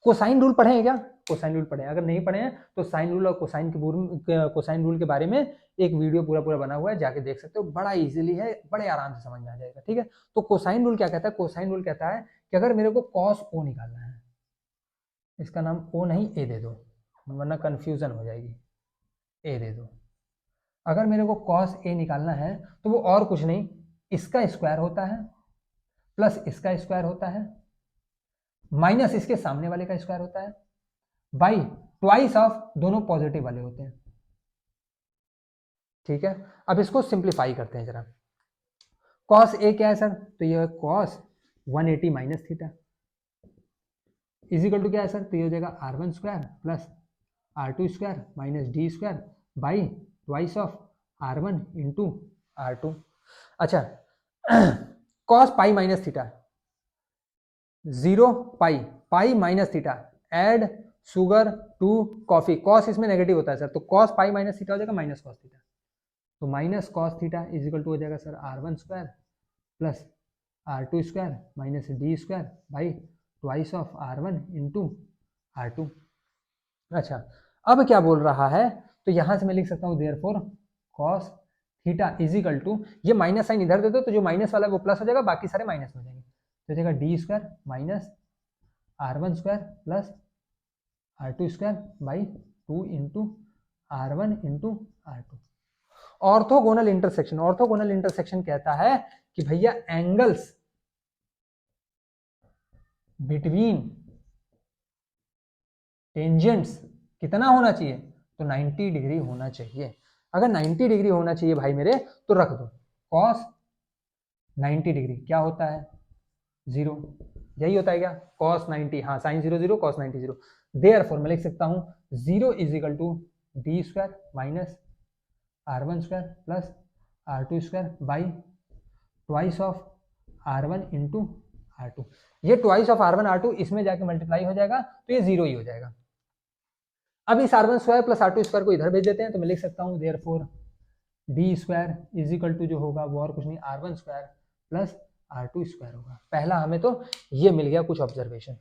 कोसाइन रूल पढ़े हैं क्या? कोसाइन रूल पढ़े हैं? अगर नहीं पढ़े हैं तो साइन रूल और कोसाइन रूल के बारे में एक वीडियो पूरा पूरा बना हुआ है, जाके देख सकते हो, बड़ा इजीली है, बड़े आराम से समझ में आ जाएगा, ठीक है। तो कोसाइन रूल क्या कहता है? कोसाइन रूल कहता है कि अगर मेरे को कॉस ओ निकालना है, इसका नाम ओ नहीं ए दे दो वरना कंफ्यूजन हो जाएगी, ए दे दो। अगर मेरे को कॉस ए निकालना है तो वो और कुछ नहीं, इसका स्क्वायर होता है प्लस इसका स्क्वायर होता है माइनस इसके सामने वाले का स्क्वायर होता है बाई ट्वाइस ऑफ दोनों पॉजिटिव वाले होते हैं, ठीक है। अब इसको सिंप्लीफाई करते हैं जरा। कॉस ए क्या है सर? तो ये cos 180 minus theta is equal to क्या है सर? तो ये हो जाएगा R1 square plus R2 square minus D square by twice of R1 into R2। अच्छा, cos pi minus theta 0 pi, pi minus theta, add sugar to coffee, cos इसमें नेगेटिव होता है सर, तो कॉस पाई माइनस थीटा हो जाएगा माइनस कॉस थीटा, तो minus cos theta is equal to हो जाएगा sir R1 square plus R2 square minus D square by twice of R1 into R2। अच्छा, अब क्या बोल रहा है? तो यहां से मैं लिख सकता हूं therefore cos theta is equal to, ये माइनस साइन इधर दे दो तो जो माइनस वाला है वो प्लस हो जाएगा, बाकी सारे माइनस हो जाएंगे, तो जाएगा D square minus R1 square plus R2 square by 2 into R1 into R2। Orthogonal intersection, orthogonal intersection कहता है कि भैया एंगल्स बिटवीन टेंजेंट्स कितना होना चाहिए? तो 90 डिग्री होना चाहिए। अगर 90 डिग्री होना चाहिए भाई मेरे, तो रख दो कॉस 90 डिग्री क्या होता है? 0, यही होता है क्या? कॉस 90, हाँ साइन 0 0 कॉस 90 0, देयरफॉर मैं लिख सकता हूं 0 is equal to D square minus R1 square plus R2 square by twice of R1 into R2। ये ट्वाइस ऑफ R1 R2 इसमें जाके मल्टीप्लाई हो जाएगा, तो ये 0 ही हो जाएगा। अब इस R1 square plus R2 square को इधर भेज देते हैं, तो मैं लिख सकता हूं therefore D square is equal to जो होगा वो और कुछ नहीं R1 square plus R2 square होगा। पहला हमें तो ये मिल गया कुछ ऑब्जर्वेशन।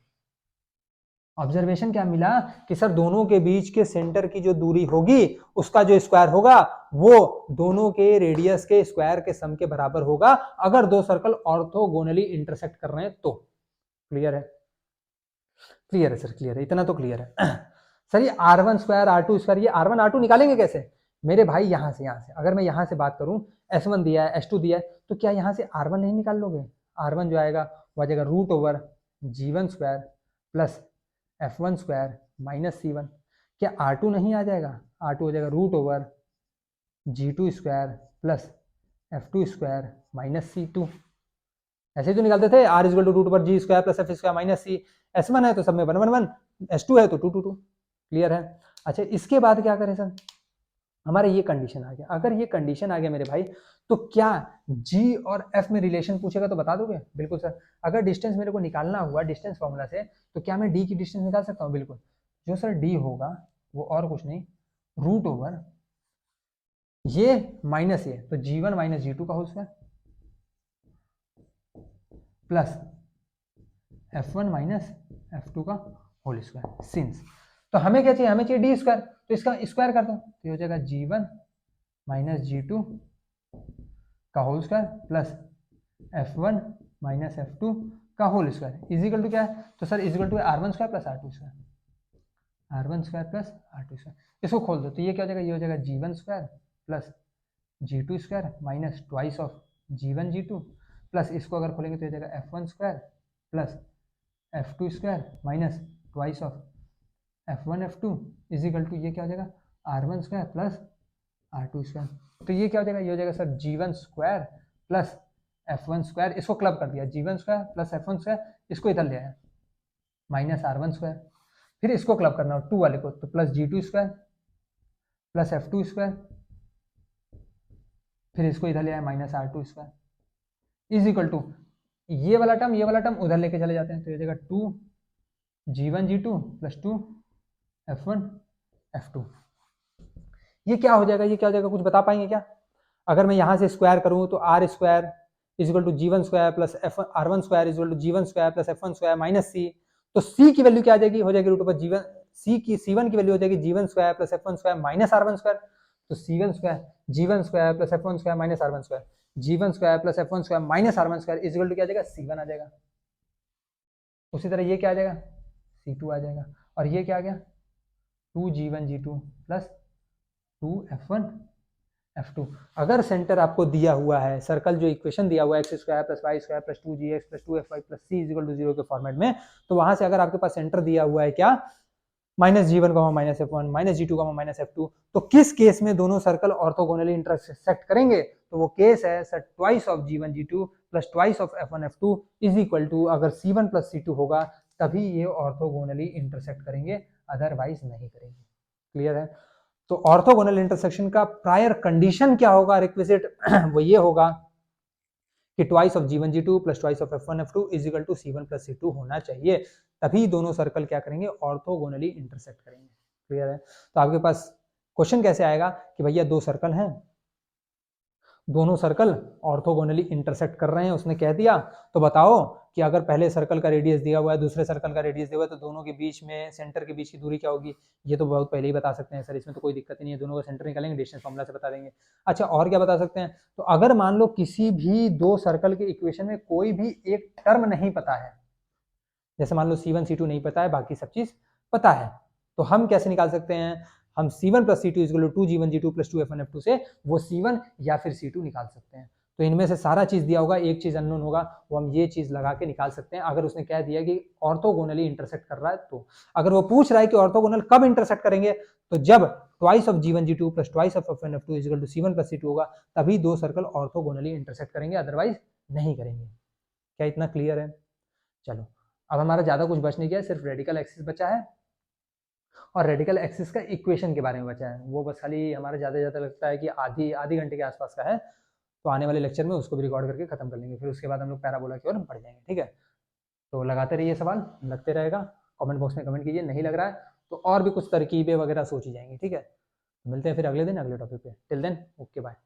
ऑब्जर्वेशन क्या मिला कि सर दोनों के बीच के सेंटर की जो दूरी होगी उसका जो स्क्वायर होगा वो दोनों के रेडियस के स्क्वायर के सम के बराबर होगा, अगर दो सर्कल ऑर्थोगोनली इंटरसेक्ट कर रहे हैं तो। क्लियर है? क्लियर है सर, क्लियर है, इतना तो क्लियर है। सर ये R1 स्क्वायर R2 स्क्वायर, ये R1 R2 निकालेंगे कैसे मेरे भाई? यहां से अगर मैं यहां से बात करूं, S1 दिया है S2 दिया है, तो क्या यहां से R1 नहीं निकाल लोगे? R1 जो आएगा वो आ जाएगा root over G1 square plus F1 square minus C1। क्या R2 नहीं आ जाएगा? R2 हो जाएगा root over G2 square plus F2 square minus C2। ऐसे तो निकालते थे, R equal to root over G square plus F square minus C। S1 है तो सब में 1 1 1, S2 है तो 2 2 2। क्लियर है? अच्छा, इसके बाद क्या करें सर? हमारा ये कंडीशन आ गया। अगर ये कंडीशन आ गया मेरे भाई, तो क्या G और F में रिलेशन पूछेगा तो बता दोगे? बिल्कुल सर। अगर डिस्टेंस मेरे को निकालना हुआ डिस्टेंस फॉर्मूला से, तो क्या मैं D की डिस्टेंस निकाल सकता हूँ? बिल्कुल। जो सर D होगा वो और कुछ नहीं, रूट ओवर ये माइनस ये, तो G1 माइनस G2 का whole square plus F1 minus F2 का होल स्क्वायर। सिंस तो हमें क्या चाहिए? हमें चाहिए डी स्क्वायर, तो इसका स्क्वायर कर दो, तो ये हो जाएगा G1 माइनस G2 का whole square plus F1 minus F2 का होल स्क्वायर इजिकल टू क्या है? तो sir is equal to R1 square plus R2 square, R1 square plus R2 square. इसको खोल दो, तो ये क्या हो जाएगा? ये हो जाएगा G1 square plus G2 square minus twice of G1 G2 plus इसको अगर खोलेंगे तो ये हो जाएगा F1 square plus F2 square minus twice of F1 F2 is equal to ये क्या हो जाएगा? R1 square plus R2 square. तो ये क्या हो जाएगा? ये हो जाएगा sir G1 square plus F1 square, इसको क्लब कर दिया, G1 square plus F1 square, इसको इधर ले आया माइनस R1 स्क्वायर, फिर इसको क्लब करना हो 2 वाले को, तो plus G2 square plus F2 square, फिर इसको इधर ले आया minus R2 square. Is equal to ये वाला टर्म उधर लेके चले जाते हैं, तो ये जगह 2 G1 G2 plus 2 F1 F2। ये क्या हो जाएगा, ये क्या हो जाएगा, कुछ बता पाएंगे क्या? अगर मैं यहाँ से स्क्वायर करूँ तो R square is equal to G1 square plus R1 square is equal to G1 square plus F1 square minus C। तो C की वैल्यू क्या आ जाएगी, हो जाएगी रूट ओवर G1, C1 की वैल्यू हो जाएगी G1 square plus F1 square minus R1 square. तो C1 square G1 square plus F1 square minus R1 square, G1 square plus F1 square minus R1 square is equal to क्या आ जाएगा, C1 आ जाएगा। उसी तरह ये क्या आ जाएगा, C2 आ जाएगा। और ये क्या आ गया, 2G1 G2 plus 2F1 F2। अगर सेंटर आपको दिया हुआ है, सर्कल जो इक्वेशन दिया हुआ है x square plus Y square plus 2gx plus 2fy plus c is equal to 0 के फॉर्मेट में, तो वहां से अगर आपके पास सेंटर दिया हुआ है क्या, minus G1 minus F1 minus G2 minus F2, तो किस केस में दोनों सर्कल ऑर्थोगोनली इंटरसेक्ट करेंगे, तो वो केस है sir twice of G1 G2 plus twice of F1 F2 is equal to, अगर C1 प्लस C2 होगा तभी ये ऑर्थोगोनली इंटरसेक्ट करेंगे, अदरवाइज नहीं करेंगे। क्लियर है? तो ऑर्थोगोनल इंटरसेक्शन का प्रायर कंडीशन क्या होगा, रिक्विजिट वो ये होगा कि twice of G1 G2 plus twice of F1 F2 is equal to C1 plus C2 होना चाहिए, तभी दोनों सर्कल क्या करेंगे, ऑर्थोगोनली इंटरसेक्ट करेंगे। क्लियर है? तो आपके पास क्वेश्चन कैसे आएगा कि भैया दो सर्कल हैं, दोनों सर्कल ऑर्थोगोनली इंटरसेक्ट कर रहे हैं, उसने कह दिया, तो बताओ कि अगर पहले सर्कल का रेडियस दिया हुआ है, दूसरे सर्कल का रेडियस दिया हुआ है, तो दोनों के बीच में, सेंटर के बीच की दूरी क्या होगी, ये तो बहुत पहले ही बता सकते हैं सर, इसमें तो कोई दिक्कत ही नहीं है, दोनों का सेंटर निकालेंगे, डिस्टेंस फॉर्मूला से बता देंगे। अच्छा और क्या बता सकते हैं, तो अगर मान लो किसी भी दो सर्कल के इक्वेशन में कोई भी एक टर्म नहीं पता है, जैसे मान लो C1 C2 नहीं पता है, बाकी सब चीज पता है, तो हम कैसे निकाल सकते हैं, हम C1 plus C2 is equal to 2G1 G2 plus 2F1 F2 से वो C1 या फिर C2 निकाल सकते हैं। तो इनमें से सारा चीज दिया होगा, एक चीज अननोन होगा, वो हम ये चीज लगा के निकाल सकते हैं। अगर उसने कह दिया कि ऑर्थोगोनली इंटरसेक्ट कर रहा है, तो अगर वो पूछ रहा है कि ऑर्थोगोनल कब इंटरसेक्ट करेंगे, तो जब twice of G1 G2 plus twice of F1 F2 is equal to C1 plus C2 होगा, तभी दो सर्कल ऑर्थोगोनली इंटरसेक्ट करेंगे, अदरवाइज नहीं करेंगे। क्या इतना क्लियर है? चलो अब हमारा ज्यादा कुछ बच नहीं गया, सिर्फ रेडिकल एक्सिस बचा है और रेडिकल एक्सिस का इक्वेशन के बारे में बचा है, वो बस खाली हमारा ज़्यादा लगता है कि आधी घंटे के आसपास का है, तो आने वाले लेक्चर में उसको भी रिकॉर्ड करके खत्म कर लेंगे, फिर उसके बाद हम लोग पैराबोला की ओर बढ़ जाएंगे। ठीक है, तो लगाते रहिए, सवाल लगते रहेगा, कमेंट बॉक्स में कमेंट कीजिए, नहीं लग रहा है तो और भी कुछ तरकीबें वगैरह सोची जाएंगी। ठीक है, मिलते हैं फिर अगले दिन अगले टॉपिक पे, टिल देन ओके बाय।